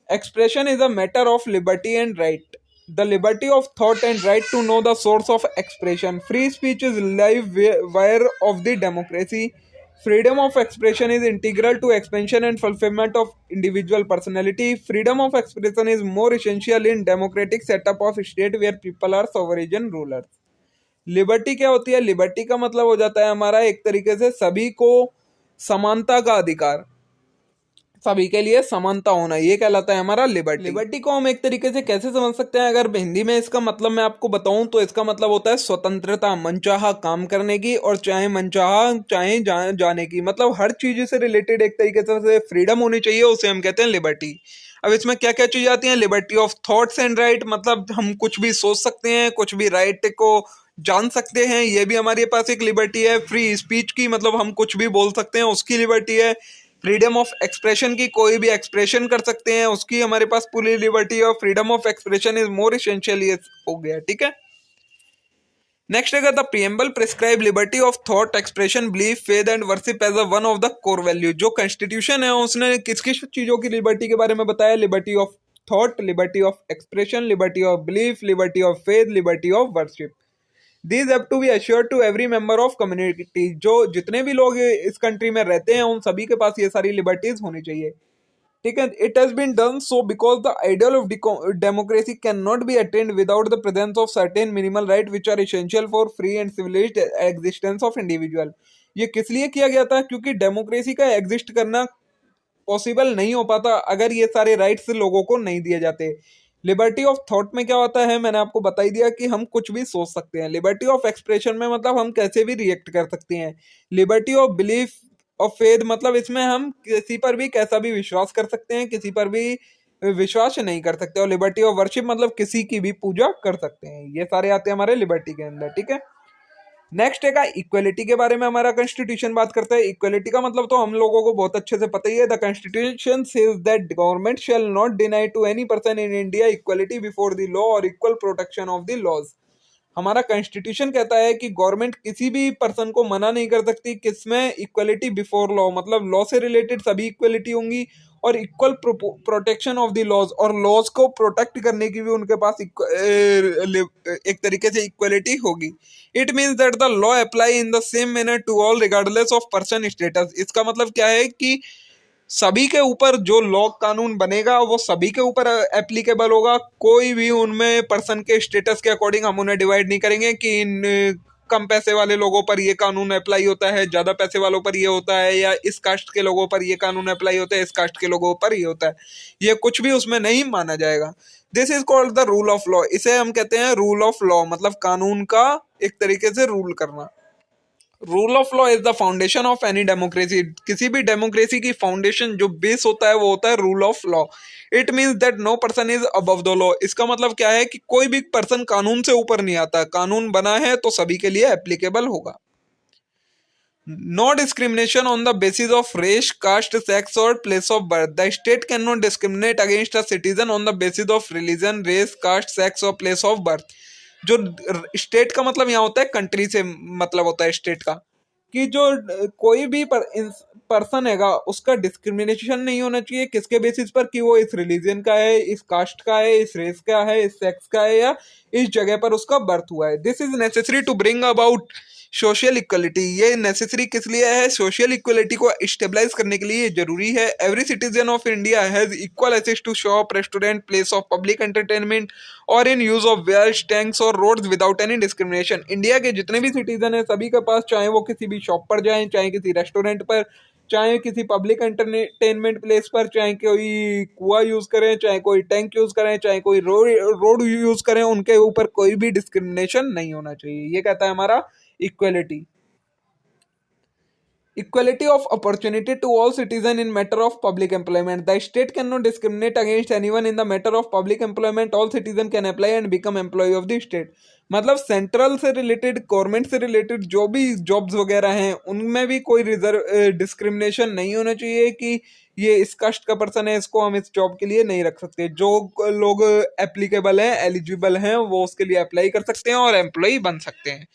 Expression is a matter of liberty and right. The liberty of thought and right to know the source of expression. Free speech is live wire of the democracy. Freedom of expression is integral to expansion and fulfillment of individual personality. Freedom of expression is more essential in democratic setup of state where people are sovereign rulers. Liberty क्या होती है, liberty का मतलब हो जाता है हमारा एक तरीके से सभी को समानता का अधिकार, सभी के लिए समानता होना, ये कहलाता है हमारा लिबर्टी। लिबर्टी को हम एक तरीके से कैसे समझ सकते हैं, अगर हिंदी में इसका मतलब मैं आपको बताऊं तो इसका मतलब होता है स्वतंत्रता, मनचाहा काम करने की और चाहे मनचाहा चाहे जाने की, मतलब हर चीज से रिलेटेड एक तरीके से फ्रीडम होनी चाहिए, उसे हम कहते हैं लिबर्टी। अब इसमें क्या क्या चीजें आती हैं, liberty of thoughts and right, मतलब हम कुछ भी सोच सकते हैं, कुछ भी राइट को जान सकते हैं, ये भी हमारे पास एक लिबर्टी है। फ्री स्पीच की, मतलब हम कुछ भी बोल सकते हैं, उसकी लिबर्टी है। फ्रीडम ऑफ एक्सप्रेशन की, कोई भी एक्सप्रेशन कर सकते हैं, उसकी हमारे पास पूरी लिबर्टी है। Freedom of expression is more essential, ये हो गया, ठीक है। नेक्स्ट है the preamble prescribe liberty of thought, expression, belief, faith and worship as a one of the core value. जो कॉन्स्टिट्यूशन है उसने किस किस चीजों की लिबर्टी के बारे में बताया, liberty of thought, liberty of expression, liberty of belief, liberty of faith, liberty of worship. These have to be assured to every member of community. जो जितने भी लोग इस कंट्री में रहते हैं उन सभी के पास ये सारी लिबर्टीज होनी चाहिए, ठीक है। It has been done so because the ideal of democracy can not be attend without the presence of certain minimal right which are essential for free and civilised existence of individual. ये किस लिए किया गया था, क्योंकि democracy का exist करना possible नहीं हो पाता अगर ये सारे राइट्स लोगों को नहीं दिए जाते। लिबर्टी ऑफ थॉट में क्या होता है, मैंने आपको बता ही दिया कि हम कुछ भी सोच सकते हैं। लिबर्टी ऑफ एक्सप्रेशन में मतलब हम कैसे भी रिएक्ट कर सकते हैं। Liberty of belief of faith, मतलब इसमें हम किसी पर भी कैसा भी विश्वास कर सकते हैं, किसी पर भी विश्वास नहीं कर सकते। और लिबर्टी ऑफ वर्शिप, मतलब किसी की भी पूजा कर सकते हैं। ये सारे आते हैं हमारे लिबर्टी के अंदर, ठीक है। नेक्स्ट है इक्वलिटी के बारे में हमारा कॉन्स्टिट्यूशन बात करता है। इक्वलिटी का मतलब तो हम लोगों को बहुत अच्छे से पता ही है। The constitution says that government shall not deny to any person in India equality before the law और equal protection of the laws. हमारा कॉन्स्टिट्यूशन कहता है कि गवर्नमेंट किसी भी पर्सन को मना नहीं कर सकती किसमें, इक्वलिटी बिफोर लॉ, मतलब लॉ से रिलेटेड सभी इक्वलिटी होंगी और equal protection of the laws, और लॉज को प्रोटेक्ट करने की भी उनके पास एक तरीके से इक्वलिटी होगी। It means that the law apply in the same manner to all regardless of person status. इसका मतलब क्या है कि सभी के ऊपर जो लॉ कानून बनेगा वो सभी के ऊपर एप्लीकेबल होगा, कोई भी उनमें पर्सन के स्टेटस के अकॉर्डिंग हम उन्हें डिवाइड नहीं करेंगे कि इन कम पैसे वाले लोगों पर ये कानून अप्लाई होता है, ज्यादा पैसे वालों पर ये होता है, या इस कास्ट के लोगों पर ये कानून अप्लाई होता है, इस कास्ट के लोगों पर ये होता है, ये कुछ भी उसमें नहीं माना जाएगा। This is called the rule of law. इसे हम कहते हैं रूल ऑफ लॉ, मतलब कानून का एक तरीके से रूल करना। Rule of law is the foundation of any democracy. किसी भी डेमोक्रेसी की फाउंडेशन जो बेस होता है वो होता है rule of law. It means that no person is above the law. इसका मतलब क्या है कि कोई भी पर्सन कानून से ऊपर नहीं आता, कानून बना है तो सभी के लिए एप्लीकेबल होगा। No discrimination on the basis of race, caste, sex और place of birth. The state can not discriminate against a citizen on the basis of religion, race, caste, sex और प्लेस ऑफ बर्थ। जो state का मतलब यहाँ होता है country से मतलब होता है स्टेट का, कि जो कोई भी पर्सन हैगा उसका डिस्क्रिमिनेशन नहीं होना चाहिए किसके बेसिस पर, कि वो इस रिलीजन का है, इस कास्ट का है, इस रेस का है, इस सेक्स का है, या इस जगह पर उसका बर्थ हुआ है। This is necessary to bring about social equality. ये नेसेसरी किस लिए है? सोशल इक्वलिटी को स्टेबलाइज करने के लिए ये जरूरी है। Every citizen of India has equal access to shop, restaurant, place of public entertainment और in use of wells, tanks और roads without any discrimination. India के जितने भी सिटीजन है सभी के पास, चाहे वो किसी भी शॉप पर जाएं, चाहे किसी रेस्टोरेंट पर, चाहे किसी पब्लिक एंटरटेनमेंट प्लेस पर, चाहे कोई कुआ यूज करें, चाहे कोई टैंक यूज करें, चाहे कोई रोड यूज करें, उनके ऊपर कोई भी डिस्क्रिमिनेशन नहीं होना चाहिए। ये कहता है हमारा equality. Equality of opportunity to all citizens in matter of public employment. The state cannot discriminate against anyone in the matter of public employment. All citizens can apply and become employee of the state. मतलब central से related, government से related जो भी jobs वगैरह हैं उनमें भी कोई डिस्क्रिमिनेशन नहीं होना चाहिए कि ये इस कास्ट का पर्सन है, इसको हम इस जॉब के लिए नहीं रख सकते। जो लोग एप्लीकेबल हैं, एलिजिबल हैं, वो उसके लिए अप्लाई कर सकते हैं और एम्प्लॉय बन सकते हैं।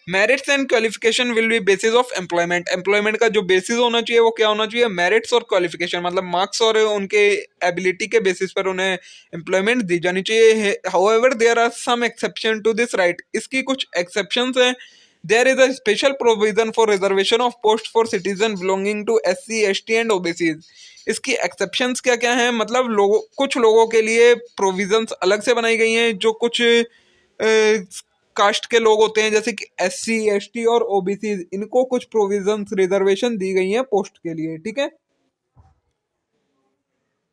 Merits and qualification will be basis of employment. Employment का जो बेसिस होना चाहिए वो क्या होना चाहिए? मेरिट्स और क्वालिफिकेशन, मतलब मार्क्स और उनके एबिलिटी के बेसिस पर उन्हें एम्प्लॉयमेंट दी जानी चाहिए। However there are some exception to this right. इसकी कुछ एक्सेप्शंस हैं। There is a special provision for reservation of post for citizen belonging to SC, ST and OBCs. इसकी एक्सेप्शंस क्या क्या हैं? मतलब कुछ लोगों के लिए प्रोविजंस अलग से बनाई गई हैं। जो कुछ कास्ट के लोग होते हैं जैसे कि एससी, एसटी और ओबीसी, इनको कुछ प्रोविजंस, रिजर्वेशन दी गई हैं पोस्ट के लिए। ठीक है,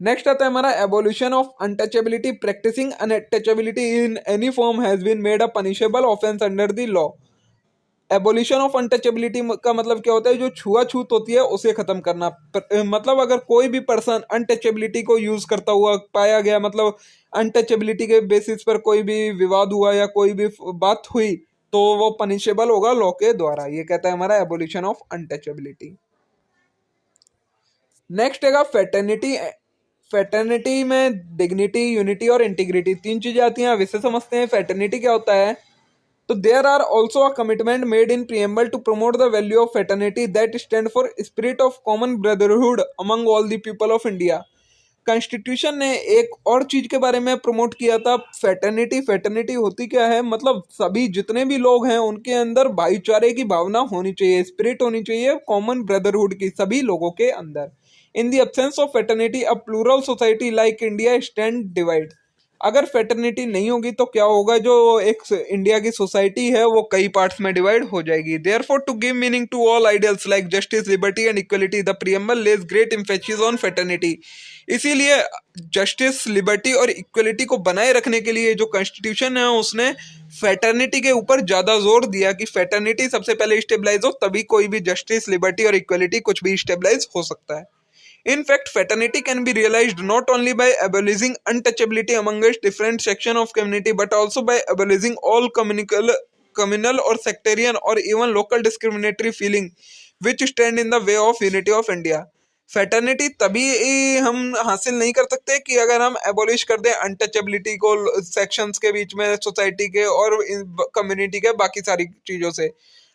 नेक्स्ट आता है हमारा abolition of untouchability. Practising untouchability in any form has been made a punishable offence under the law. Abolition of untouchability का मतलब क्या होता है? जो छुआछूत होती है उसे खत्म करना। मतलब अगर कोई भी पर्सन अनटचेबिलिटी को यूज करता हुआ पाया गया, मतलब अनटचेबिलिटी के बेसिस पर कोई भी विवाद हुआ या कोई भी बात हुई, तो वो पनिशेबल होगा लॉ के द्वारा। ये कहता है हमारा एबोल्यूशन ऑफ अनटचेबिलिटी। नेक्स्ट है फेटर्निटी। फेटर्निटी में डिग्निटी, यूनिटी और इंटीग्रिटी, तीन चीजें आती हैं। अब इसे समझते हैं। फेटर्निटी क्या होता है? तो there are also a commitment made in preamble to promote the value of fraternity that stand for spirit of common brotherhood among all the people of India। Constitution ने एक और चीज के बारे में प्रमोट किया था, फेटर्निटी। फेटर्निटी होती क्या है? मतलब सभी जितने भी लोग हैं उनके अंदर भाईचारे की भावना होनी चाहिए, स्पिरिट होनी चाहिए कॉमन ब्रदरहुड की, सभी लोगों के अंदर। In the absence of fraternity a plural society like India stand divide. अगर फेटर्निटी नहीं होगी तो क्या होगा? जो एक इंडिया की सोसाइटी है वो कई पार्ट्स में डिवाइड हो जाएगी। Therefore to give meaning to all ideals like justice, liberty and equality, the preamble lays great emphasis on fraternity. इसीलिए जस्टिस, लिबर्टी और इक्वलिटी को बनाए रखने के लिए जो कॉन्स्टिट्यूशन है उसने फेटर्निटी के ऊपर ज्यादा जोर दिया कि फेटर्निटी सबसे पहले स्टेबलाइज हो, तभी कोई भी जस्टिस, लिबर्टी और इक्वलिटी कुछ भी स्टेबलाइज हो सकता है। In fact, fraternity can be realized not only by abolishing untouchability amongst different sections of community, but also by abolishing all communal or sectarian or even local discriminatory feeling which stand in the way of unity of India। Fraternity तभी हम हासिल नहीं कर सकते कि अगर हम abolish कर दें अनटचेबिलिटी को सेक्शंस के बीच में, सोसाइटी के और कम्युनिटी के बाकी सारी चीजों से।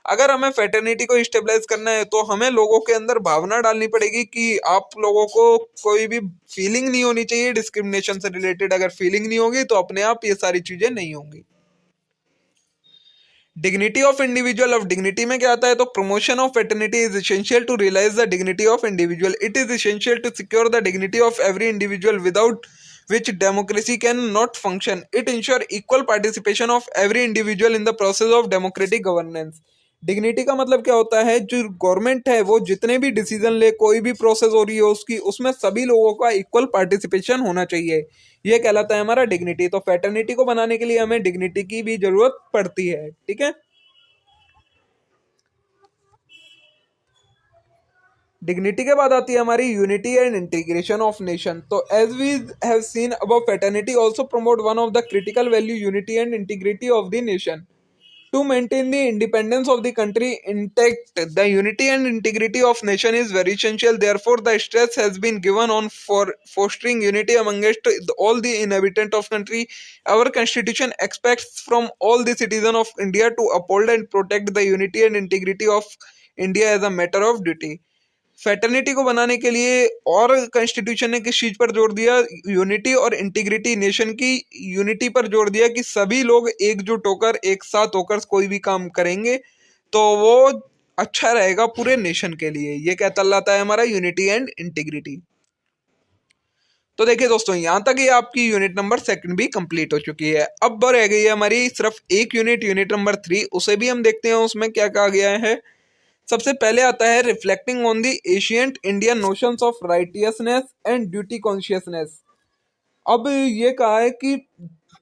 अगर हमें फ्रेटर्निटी को स्टेबलाइज करना है तो हमें लोगों के अंदर भावना डालनी पड़ेगी कि आप लोगों को कोई भी फीलिंग नहीं होनी चाहिए डिस्क्रिमिनेशन से रिलेटेड। अगर फीलिंग नहीं होगी तो अपने आप ये सारी चीजें नहीं होंगी। Dignity of individual, of dignity में क्या आता है, तो promotion of fraternity is essential to realise the dignity of individual. It is essential to secure the dignity of every individual without which democracy can not function. It ensure equal participation of every individual in the process of democratic governance. Dignity का मतलब क्या होता है, जो government है वो जितने भी डिसीजन ले, कोई भी प्रोसेस हो रही है उसकी, उसमें सभी लोगों का इक्वल पार्टिसिपेशन होना चाहिए, ये कहलाता है हमारा डिग्निटी। तो फ्रेटर्निटी को बनाने के लिए हमें डिग्निटी की भी जरूरत पड़ती है, ठीक है। डिग्निटी के बाद आती है हमारी unity and integration of nation. तो as we have seen above, fraternity also promote one of the critical value, unity and integrity of the nation to maintain the independence of the country intact. The unity and integrity of nation is very essential. Therefore, the stress has been given on for fostering unity amongst all the inhabitants of country. Our constitution expects from all the citizens of India to uphold and protect the unity and integrity of India as a matter of duty. Fraternity को बनाने के लिए और constitution ने किस चीज पर जोर दिया, यूनिटी और इंटीग्रिटी, नेशन की यूनिटी पर जोर दिया कि सभी लोग एकजुट होकर एक साथ होकर कोई भी काम करेंगे तो वो अच्छा रहेगा पूरे नेशन के लिए। ये क्या कहलाता है हमारा यूनिटी एंड इंटीग्रिटी। तो देखिए दोस्तों, यहां तक ये आपकी यूनिट नंबर 2 भी कंप्लीट हो चुकी है। अब रह गई है हमारी सिर्फ एक यूनिट, यूनिट नंबर 3, उसे भी हम देखते हैं उसमें क्या कहा गया है। सबसे पहले आता है reflecting on the ancient Indian notions of righteousness and duty consciousness. अब ये कहा है कि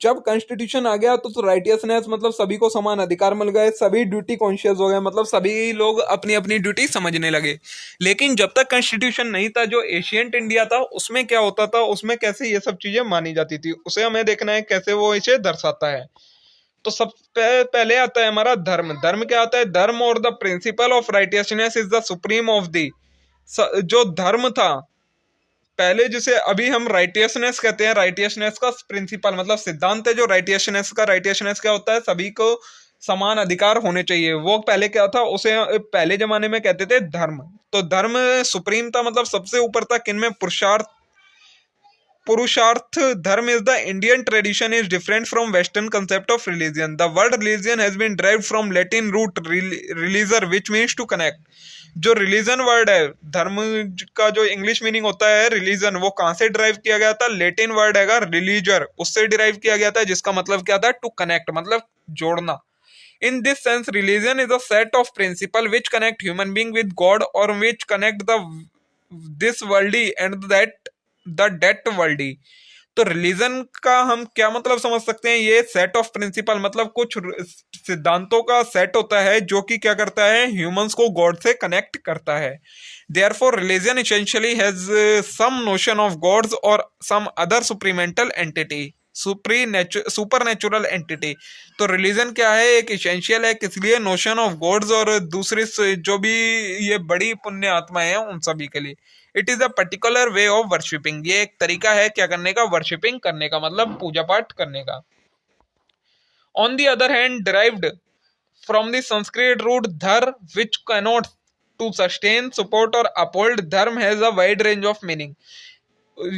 जब कॉन्स्टिट्यूशन आ गया तो राइटियसनेस मतलब सभी को समान अधिकार मिल गए, सभी ड्यूटी कॉन्शियस हो गए, मतलब सभी लोग अपनी अपनी ड्यूटी समझने लगे। लेकिन जब तक कॉन्स्टिट्यूशन नहीं था, जो एशियंट इंडिया था, उसमें क्या होता था, उसमें कैसे ये सब चीजें मानी जाती थी, उसे हमें देखना है कैसे वो इसे दर्शाता है। तो सब पहले आता है हमारा धर्म। धर्म क्या आता है, धर्म और the principle of righteousness is the supreme of the. जो धर्म था पहले, जिसे अभी हम राइटियसनेस कहते हैं, राइटियसनेस का प्रिंसिपल मतलब सिद्धांत है जो राइटियसनेस का। राइटियसनेस क्या होता है, सभी को समान अधिकार होने चाहिए। वो पहले क्या था, उसे पहले जमाने में कहते थे धर्म। तो धर्म सुप्रीम था, मतलब सबसे ऊपर था। किनमें, पुरुषार्थ धर्म is the Indian tradition is different from Western concept of religion. The word religion has been derived from Latin root religere which means to connect. जो रिलीजन वर्ड है, धर्म का जो इंग्लिश मीनिंग होता है रिलीजन, वो कहां से डिराइव किया गया था, लेटिन वर्ड है रिलीजर, उससे डिराइव किया गया था, जिसका मतलब क्या था, टू कनेक्ट, मतलब जोड़ना। In this sense, religion is a set of principles which connect human being with God or which connect this worldly and the that worldly. तो रिलीजन का हम क्या मतलब समझ सकते हैं, ये सेट ऑफ प्रिंसिपल मतलब कुछ सिद्धांतों का सेट होता है जो कि क्या करता है, ह्यूमंस को गॉड से कनेक्ट करता है। Therefore, religion essentially has some notion of gods or some other supramental entity, supernatural entity. तो रिलीजन क्या है, एक इसेंशियल है, किस लिए, नोशन ऑफ गॉड्स और दूसरी जो भी ये बड़ी पुण्य आत्माएं हैं उन सभी के लिए। It is a particular way of worshipping, ये एक तरीका है क्या करने का, वर्शिपिंग करने का, मतलब पूजा पाठ करने का। On the other hand, derived from the Sanskrit root dhar which cannot to sustain, support और uphold, dharma has a wide range of meaning.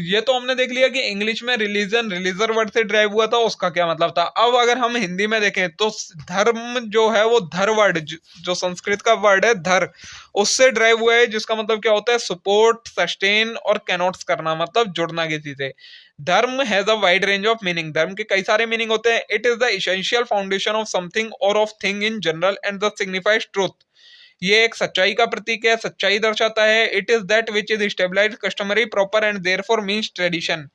ये तो हमने देख लिया कि इंग्लिश में रिलीजन रिलीजर वर्ड से ड्राइव हुआ था, उसका क्या मतलब था। अब अगर हम हिंदी में देखें तो धर्म जो है वो धर वर्ड, जो संस्कृत का वर्ड है धर, उससे ड्राइव हुआ है, जिसका मतलब क्या होता है, सपोर्ट, सस्टेन और कैनॉट्स करना, मतलब जुड़ना किसी से। Dharma has a wide range of meaning, धर्म के कई सारे मीनिंग होते हैं। It is the essential foundation of something और of thing in general and the signifies truth. ये एक सच्चाई का प्रतीक है, सच्चाई दर्शाता है। It is that which is stabilised, customary, proper and therefore means tradition.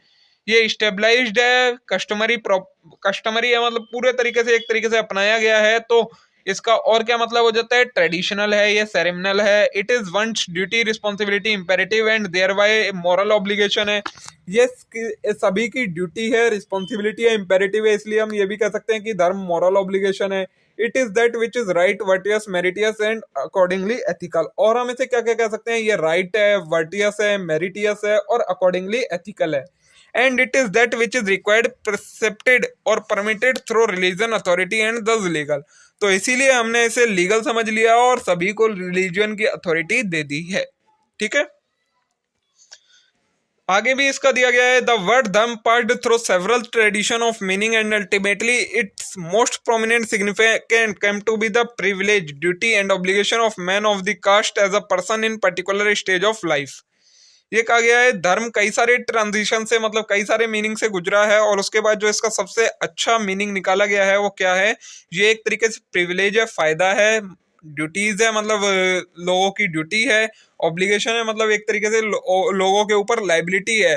ये स्टेबलाइज्ड है, कस्टमरी है, मतलब पूरे तरीके से, एक तरीके से अपनाया गया है। तो इसका और क्या मतलब हो जाता है, ट्रेडिशनल है, ये सेरेमनल है। It is one's duty, responsibility, imperative and thereby moral obligation है। ये सभी की ड्यूटी है, रिस्पॉन्सिबिलिटी है, इंपेरेटिव है, इसलिए हम ये भी कह सकते हैं कि धर्म मॉरल ऑब्लिगेशन है। It is that which is right, virtuous, meritorious and accordingly ethical. और हम इसे क्या क्या कह सकते हैं, ये राइट है, वर्टियस है, मेरिटियस है और अकॉर्डिंगली एथिकल है। And it is that which is required, precepted और permitted through religion, authority and thus legal. तो इसीलिए हमने इसे लीगल समझ लिया और सभी को रिलीजन की अथॉरिटी दे दी है। ठीक है, आगे भी इसका दिया गया है, the word dharma passed through several tradition of meaning and ultimately its most prominent significant come to be the privilege duty and obligation of man of the caste as a person in particular stage of life. ये कहा गया है धर्म कई सारे transition से, मतलब कई सारे मीनिंग से गुजरा है, और उसके बाद जो इसका सबसे अच्छा मीनिंग निकाला गया है वो क्या है, ये एक तरीके से प्रिविलेज है, फायदा है, ड्यूटीज है मतलब लोगों की ड्यूटी है, ऑब्लिगेशन है मतलब एक तरीके से लोगों के ऊपर लाइबिलिटी है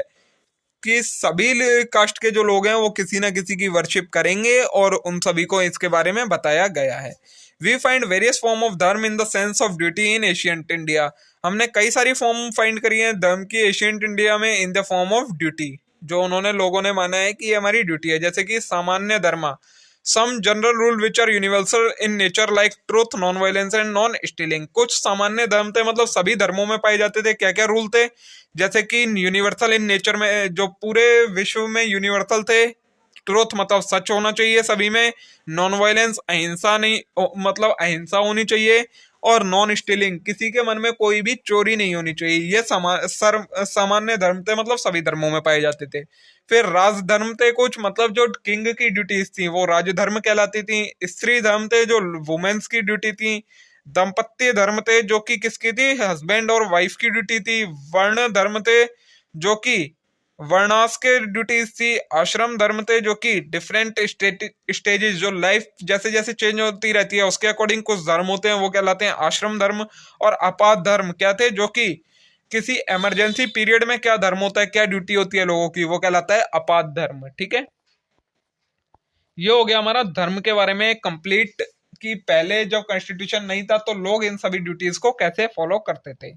कि सभी कास्ट के जो लोग हैं वो किसी ना किसी की वर्शिप करेंगे, और उन सभी को इसके बारे में बताया गया है। We find various form of dharma in the sense of duty in ancient India. हमने कई सारी फॉर्म फाइंड करी है धर्म की एशियंट इंडिया में in the form of duty, जो उन्होंने लोगों ने माना है कि ये हमारी ड्यूटी है। जैसे कि सामान्य धर्म, some general rule which are universal in nature like truth, non violence and non stealing. कुछ सामान्य धर्म थे, मतलब सभी धर्मों में पाए जाते थे। क्या क्या रूल थे, जैसे कि यूनिवर्सल इन नेचर में, जो पूरे विश्व में यूनिवर्सल थे, ट्रूथ मतलब सच होना चाहिए सभी में, नॉन वायलेंस अहिंसा नहीं मतलब अहिंसा होनी चाहिए, और नॉन स्टीलिंग किसी के मन में कोई भी चोरी नहीं होनी चाहिए। ये सामान्य धर्म थे, मतलब सभी धर्मों में पाए जाते थे। फिर राजधर्म थे कुछ, मतलब जो किंग की ड्यूटीज थी वो राजधर्म कहलाती थी। स्त्री धर्म थे जो वुमेन्स की ड्यूटी थी। दंपत्य धर्म थे जो कि किसकी थी, हस्बैंड और वाइफ की ड्यूटी थी। वर्ण धर्म थे जो कि वर्णास के ड्यूटीज थी। आश्रम धर्म थे जो कि डिफरेंट स्टेजेस, जो लाइफ जैसे जैसे चेंज होती रहती है उसके अकॉर्डिंग कुछ धर्म होते हैं, वो कहलाते हैं आश्रम धर्म। और आपात धर्म क्या थे, जो कि किसी इमरजेंसी पीरियड में क्या धर्म होता है, क्या ड्यूटी होती है लोगों की, वो कहलाता है आपात धर्म। ठीक है, ये हो गया हमारा धर्म के बारे में कंप्लीट, कि पहले जब कॉन्स्टिट्यूशन नहीं था तो लोग इन सभी ड्यूटीज को कैसे फॉलो करते थे।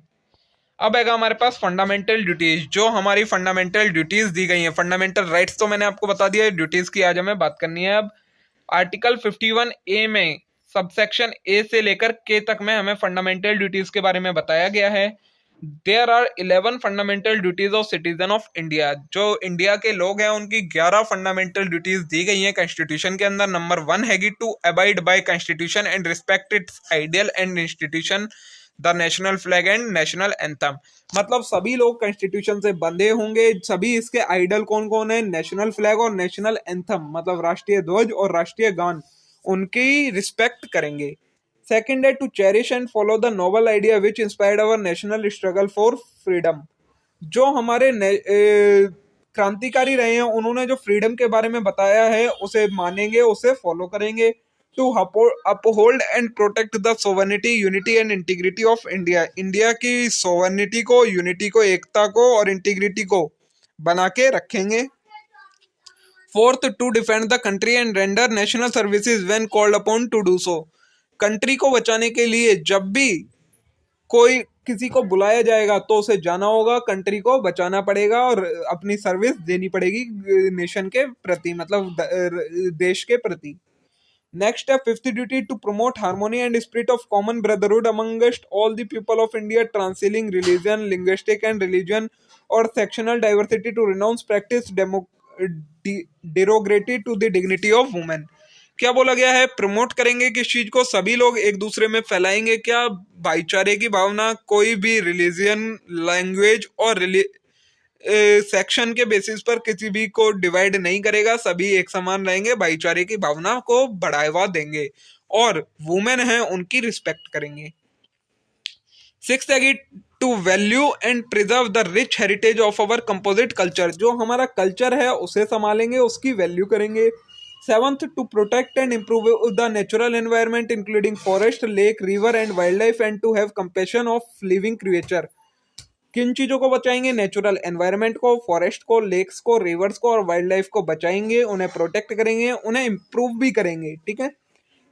अब आएगा हमारे पास फंडामेंटल ड्यूटीज, जो हमारी फंडामेंटल ड्यूटीज दी गई हैं। फंडामेंटल राइट्स तो मैंने आपको बता दिया है, ड्यूटीज की आज हमें बात करनी है। अब आर्टिकल 51A में सबसेक्शन ए से लेकर के तक में हमें फंडामेंटल ड्यूटीज के बारे में बताया गया है। There are 11 fundamental duties of citizen of India. जो इंडिया के लोग हैं उनकी 11 फंडामेंटल ड्यूटीज दी गई हैं कॉन्स्टिट्यूशन के अंदर। नंबर 1 हैगी to abide by constitution and respect its ideal and institution, the national flag and national anthem. मतलब सभी लोग कॉन्स्टिट्यूशन से बंधे होंगे। सभी इसके आइडल कौन कौन है, नेशनल फ्लैग और नेशनल एंथम मतलब राष्ट्रीय ध्वज और राष्ट्रीय गान, उनकी रिस्पेक्ट करेंगे। सेकंड है to cherish and follow the noble idea which inspired our national struggle for freedom. जो हमारे क्रांतिकारी रहे हैं उन्होंने जो फ्रीडम के बारे में बताया है उसे मानेंगे, उसे फॉलो करेंगे। To uphold and protect the sovereignty, unity and integrity of India. India की सोवर्निटी को, यूनिटी को, एकता को और इंटीग्रिटी को बना के रखेंगे। Fourth, to defend the country and render national services when called upon to do so. Country को बचाने के लिए जब भी कोई किसी को बुलाया जाएगा तो उसे जाना होगा, कंट्री को बचाना पड़ेगा और अपनी सर्विस देनी पड़ेगी नेशन के प्रति, मतलब देश के प्रति। नेक्स्ट है fifth duty to promote harmony and spirit of common brotherhood amongst all the people of India, transcending religion, linguistic and religion और sectional diversity, to renounce practice derogatory to the dignity of women. क्या बोला गया है, promote करेंगे किस चीज को, सभी लोग एक दूसरे में फैलाएंगे क्या, भाईचारे की भावना। कोई भी रिलीजियन, लैंग्वेज और सेक्शन के बेसिस पर किसी भी को डिवाइड नहीं करेगा, सभी एक समान रहेंगे, भाईचारे की भावना को बढ़ावा देंगे और वुमेन है उनकी रिस्पेक्ट करेंगे। सिक्स्थ है to value and preserve the rich heritage of our composite culture. जो हमारा कल्चर है उसे संभालेंगे, उसकी वैल्यू करेंगे। Seventh, to protect and improve the natural environment including forest, lake, river and wild life and to have compassion of living creature. किन चीजों को बचाएंगे, नेचुरल एनवायरनमेंट को, फॉरेस्ट को, लेक्स को, रिवर्स को और वाइल्ड लाइफ को बचाएंगे, उन्हें प्रोटेक्ट करेंगे, उन्हें इम्प्रूव भी करेंगे। ठीक है।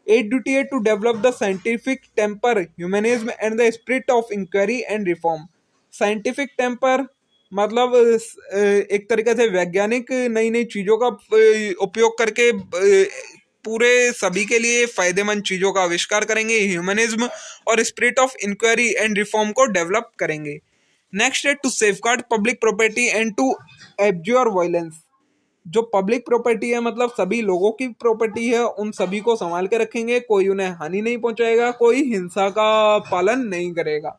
एट ड्यूटी है to develop the scientific temper, humanism and the spirit of inquiry and reform. Scientific temper मतलब एक तरीके से वैज्ञानिक नई नई चीजों का उपयोग करके पूरे सभी के लिए फायदेमंद चीजों का आविष्कार करेंगे। ह्यूमनिज्म और spirit of inquiry and reform को डेवलप करेंगे। नेक्स्ट है to safeguard public property and to abjure violence. जो पब्लिक प्रॉपर्टी है मतलब सभी लोगों की प्रॉपर्टी है, उन सभी को संभाल के रखेंगे, कोई उन्हें हानि नहीं पहुंचाएगा, कोई हिंसा का पालन नहीं करेगा।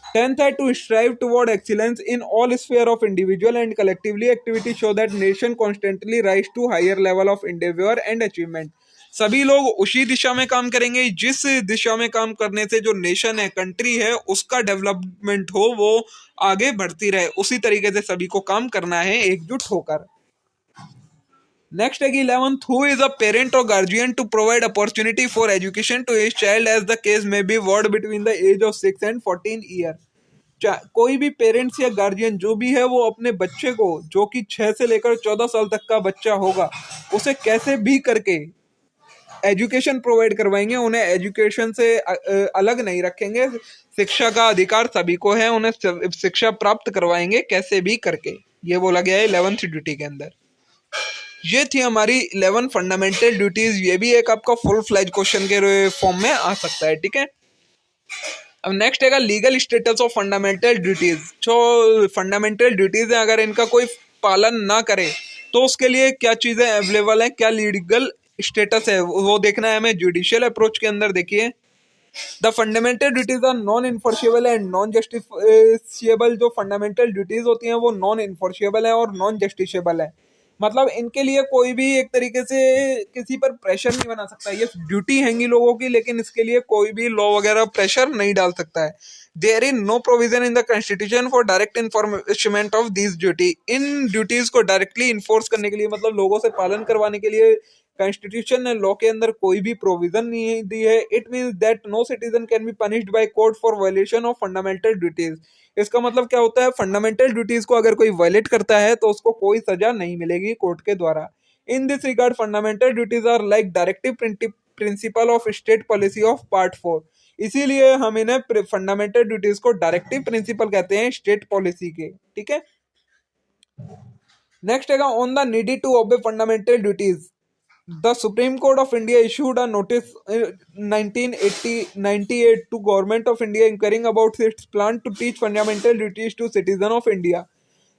10th है to strive toward excellence in all sphere of individual and collectively activity show that nation constantly rise to higher level of individual and achievement. सभी लोग उसी दिशा में काम करेंगे जिस दिशा में काम करने से जो नेशन है, कंट्री है, उसका डेवलपमेंट हो, वो आगे बढ़ती रहे, उसी तरीके से सभी को काम करना है एकजुट होकर। नेक्स्ट है कि 11th, who is a parent और guardian to provide opportunity for education to his child as the case may be ward between the age of 6 and 14 year. कोई भी पेरेंट्स या गार्जियन जो भी है वो अपने बच्चे को, जो कि 6 से लेकर 14 साल तक का बच्चा होगा, उसे कैसे भी करके एजुकेशन प्रोवाइड करवाएंगे, उन्हें एजुकेशन से अलग नहीं रखेंगे। शिक्षा का अधिकार सभी को है, उन्हें शिक्षा प्राप्त करवाएंगे कैसे भी करके, ये बोला गया है 11th ड्यूटी के अंदर। ये थी हमारी 11 फंडामेंटल ड्यूटीज। ये भी एक आपका फुल फ्लैज क्वेश्चन के फॉर्म में आ सकता है, ठीक है। अब नेक्स्ट है legal status of fundamental duties. जो फंडामेंटल ड्यूटीज है, अगर इनका कोई पालन ना करे तो उसके लिए क्या चीजें अवेलेबल है, क्या लीगल स्टेटस है, वो देखना है हमें जुडिशियल अप्रोच के अंदर। देखिए, the fundamental duties are non enforceable and non justifiable. जो फंडामेंटल ड्यूटीज होती हैं वो नॉन इन्फोर्सेबल है और नॉन जस्टिफिएबल है, मतलब इनके लिए कोई भी एक तरीके से किसी पर प्रेशर नहीं बना सकता। ये ड्यूटी हैंगी लोगों की, लेकिन इसके लिए कोई भी लॉ वगैरह प्रेशर नहीं डाल सकता है। There is no provision in the constitution for direct enforcement of this duty. इन ड्यूटीज को डायरेक्टली इन्फोर्स करने के लिए, मतलब लोगों से पालन करवाने के लिए, कॉन्स्टिट्यूशन ने लॉ के अंदर कोई भी प्रोविजन नहीं दी है। It means that no citizen can be punished by court for violation of fundamental duties. इसका मतलब क्या होता है, फंडामेंटल ड्यूटीज को अगर कोई वायलेट करता है तो उसको कोई सजा नहीं मिलेगी कोर्ट के द्वारा। In this regard fundamental duties are like directive principle of state policy of part 4। इसीलिए हम इन्हें फंडामेंटल ड्यूटीज को डायरेक्टिव प्रिंसिपल कहते हैं स्टेट पॉलिसी के, ठीक है। नेक्स्ट है on the needy to obey fundamental duties. The Supreme Court of India issued a notice in 1998 to Government of India inquiring about its plan to teach fundamental duties to citizen of India।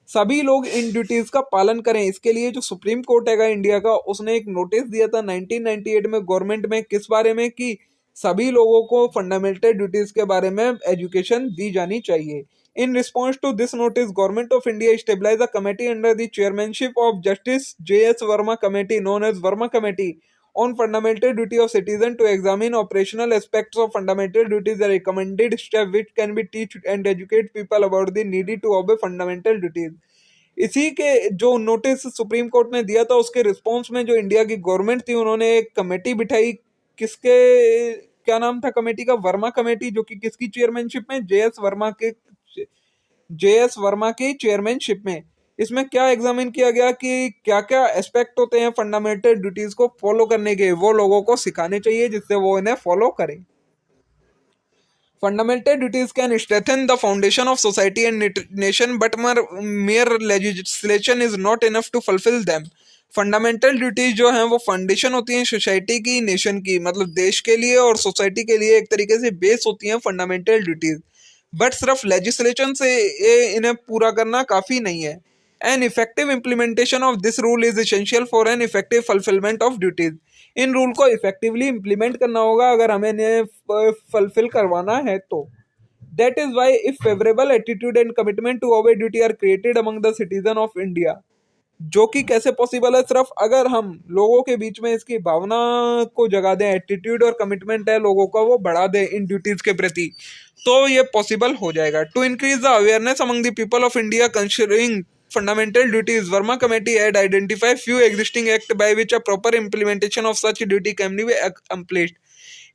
सभी लोग इन duties का पालन करें, इसके लिए जो supreme court है India का, उसने एक नोटिस दिया था 1998 में गवर्नमेंट में, किस बारे में, कि सभी लोगों को फंडामेंटल ड्यूटीज के बारे में एजुकेशन दी जानी चाहिए। In response to this notice, Government of India established a committee under the chairmanship of Justice J.S. Verma Committee, known as Verma Committee, on fundamental duty of citizen to examine operational aspects of fundamental duties and recommended steps which can be teach and educate people about the need to obey fundamental duties। इसी के जो notice supreme court ने दिया था, उसके response में जो India की गवर्नमेंट थी, उन्होंने एक कमेटी बिठाई। किसके, क्या नाम था कमेटी का, वर्मा कमेटी, जो कि किसकी चेयरमैनशिप में, जेएस वर्मा की चेयरमैनशिप में। इसमें क्या एग्जामिन किया गया कि क्या क्या एस्पेक्ट होते हैं फंडामेंटल ड्यूटीज को फॉलो करने के, वो लोगों को सिखाने चाहिए जिससे वो इन्हें फॉलो करें। Fundamental duties can strengthen the foundation of society and nation but mere legislation is not enough to fulfil them. Fundamental duties जो हैं वो फाउंडेशन होती हैं सोसाइटी की, नेशन की, मतलब देश के लिए और सोसाइटी के लिए एक तरीके से बेस होती हैं फंडामेंटल ड्यूटीज, बट सिर्फ लेजिस्लेशन से इन्हें पूरा करना काफी नहीं है। An effective implementation of this rule is essential for an effective fulfilment of duties. इन रूल को इफेक्टिवली इम्प्लीमेंट करना होगा अगर हमें इन्हें फुलफिल करवाना है तो। That is why if favourable attitude and commitment to obey duty are created among the citizen of India. जो कि कैसे पॉसिबल है, सिर्फ अगर हम लोगों के बीच में इसकी भावना को जगा दें, एटीट्यूड और कमिटमेंट है लोगों का वो बढ़ा दें इन ड्यूटीज के प्रति, तो ये पॉसिबल हो जाएगा। To increase the awareness among the people of India considering fundamental duties, Verma committee had identify few existing act by which a proper implementation of such duty can be accomplished.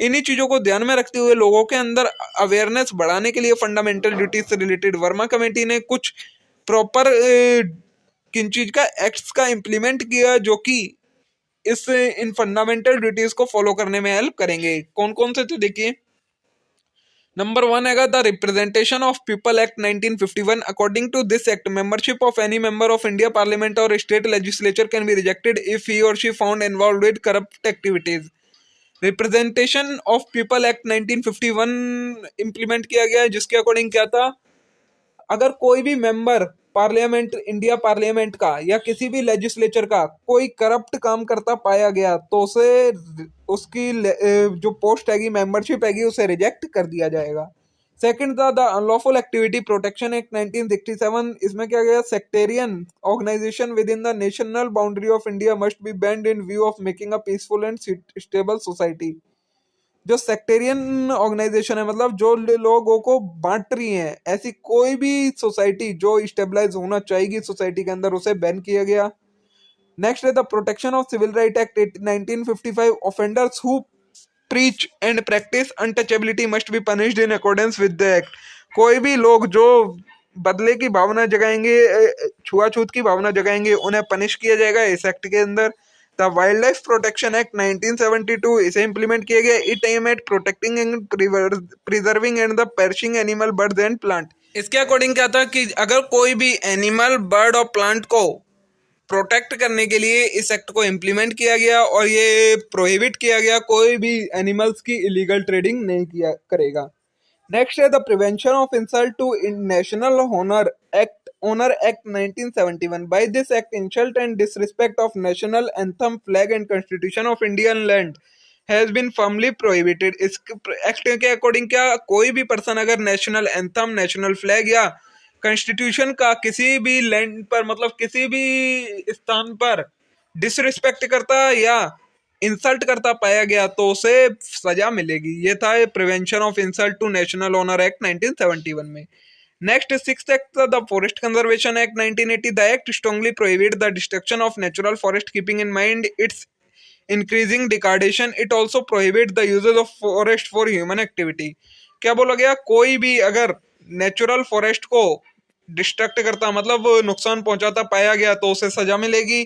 इन्हीं चीजों को ध्यान में रखते हुए लोगों के अंदर अवेयरनेस बढ़ाने के लिए फंडामेंटल ड्यूटीज से रिलेटेड वर्मा कमेटी ने कुछ प्रॉपर किन चीज का एक्ट्स का इम्प्लीमेंट किया जो कि इस इन फंडामेंटल ड्यूटीज को फॉलो करने में हेल्प करेंगे। कौन कौन से, तो देखिए, नंबर 1 है the representation of people act 1951। According to this act, membership of any member of India parliament और state legislature can be rejected if he और she found involved with corrupt activities. Representation of people act 1951 implement किया गया है, जिसके according क्या था, अगर कोई भी मेंबर पार्लियामेंट, इंडिया पार्लियामेंट का या किसी भी लेजिस्लेचर का कोई करप्ट काम करता पाया गया तो उसे उसकी जो पोस्ट हैगी, मेंबरशिप हैगी, उसे रिजेक्ट कर दिया जाएगा। सेकंड था the unlawful activity protection act 1967। इसमें क्या गया, sectarian organisation within the national boundary of India must be banned in view of making a peaceful and stable society. जो सेक्टेरियन ऑर्गेनाइजेशन है, मतलब जो लोगों को बांट रही है, ऐसी कोई भी सोसाइटी जो स्टेबलाइज होना चाहेगी सोसाइटी के अंदर, उसे बैन किया गया। नेक्स्ट है the protection of civil right act 1955। Offenders who preach and practise untouchability must be punished in accordance with the act. कोई भी लोग जो बदले की भावना जगाएंगे, छुआछूत की भावना जगाएंगे, उन्हें पनिश किया जाएगा इस एक्ट के अंदर। The wild life protection act 1972, इसे इंप्लीमेंट किया गया। It aim at protecting and preserving and the perishing animal, birds and plant. इसके अकॉर्डिंग क्या था कि अगर कोई भी एनिमल, बर्ड और प्लांट को प्रोटेक्ट करने के लिए इस एक्ट को इम्प्लीमेंट किया गया और ये प्रोहिबिट किया गया, कोई भी एनिमल्स की इलीगल ट्रेडिंग नहीं किया करेगा। नेक्स्ट है the prevention of insult to national honour act 1971। By this act insult and disrespect of national anthem, flag and constitution of Indian land has been firmly prohibited. इस act के according क्या, कोई भी person अगर national anthem, national flag या constitution का किसी भी लैंड पर, मतलब किसी भी स्थान पर डिसरिस्पेक्ट करता या इंसल्ट करता पाया गया तो उसे सजा मिलेगी। ये था prevention of insult to national honour act 1971 में। Next sixth act the forest conservation act 1980। The act strongly prohibit the destruction of natural forest keeping in mind its increasing degradation. It also prohibit the usages of forest for human activity. क्या बोला गया, कोई भी अगर natural forest को destruct करता, मतलब नुकसान पहुंचाता पाया गया तो उसे सजा मिलेगी।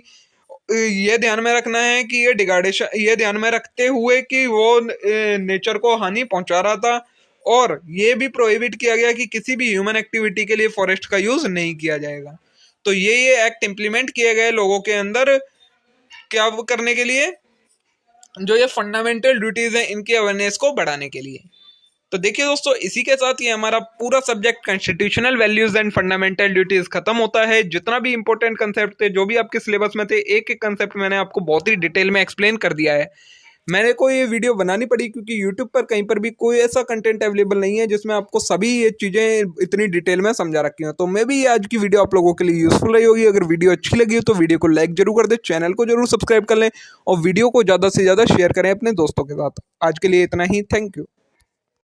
ये ध्यान में रखना है कि ये डिगार्डेशन, ये ध्यान में रखते हुए कि वो नेचर को हानि पहुंचा रहा था, और ये भी प्रोहिबिट किया गया कि किसी भी ह्यूमन एक्टिविटी के लिए फॉरेस्ट का यूज नहीं किया जाएगा। तो ये एक्ट इंप्लीमेंट किए गए लोगों के अंदर क्या करने के लिए, जो ये फंडामेंटल ड्यूटीज हैं इनकी अवेयरनेस को बढ़ाने के लिए। तो देखिए दोस्तों, इसी के साथ ये हमारा पूरा subject constitutional values and fundamental duties खत्म होता है। जितना भी इंपॉर्टेंट कंसेप्ट थे, जो भी आपके सिलेबस में थे, एक एक कंसेप्ट मैंने आपको बहुत ही डिटेल में एक्सप्लेन कर दिया है। मैंने को ये वीडियो बनानी पड़ी क्योंकि यूट्यूब पर कहीं पर भी कोई ऐसा कंटेंट अवेलेबल नहीं है जिसमें आपको सभी ये चीज़ें इतनी डिटेल में समझा रखी हो। तो मे भी आज की वीडियो आप लोगों के लिए यूजफुल रही होगी। अगर वीडियो अच्छी लगी हो तो वीडियो को लाइक जरूर कर दें, चैनल को जरूर सब्सक्राइब कर लें और वीडियो को ज़्यादा से ज़्यादा शेयर करें अपने दोस्तों के साथ। आज के लिए इतना ही, थैंक यू।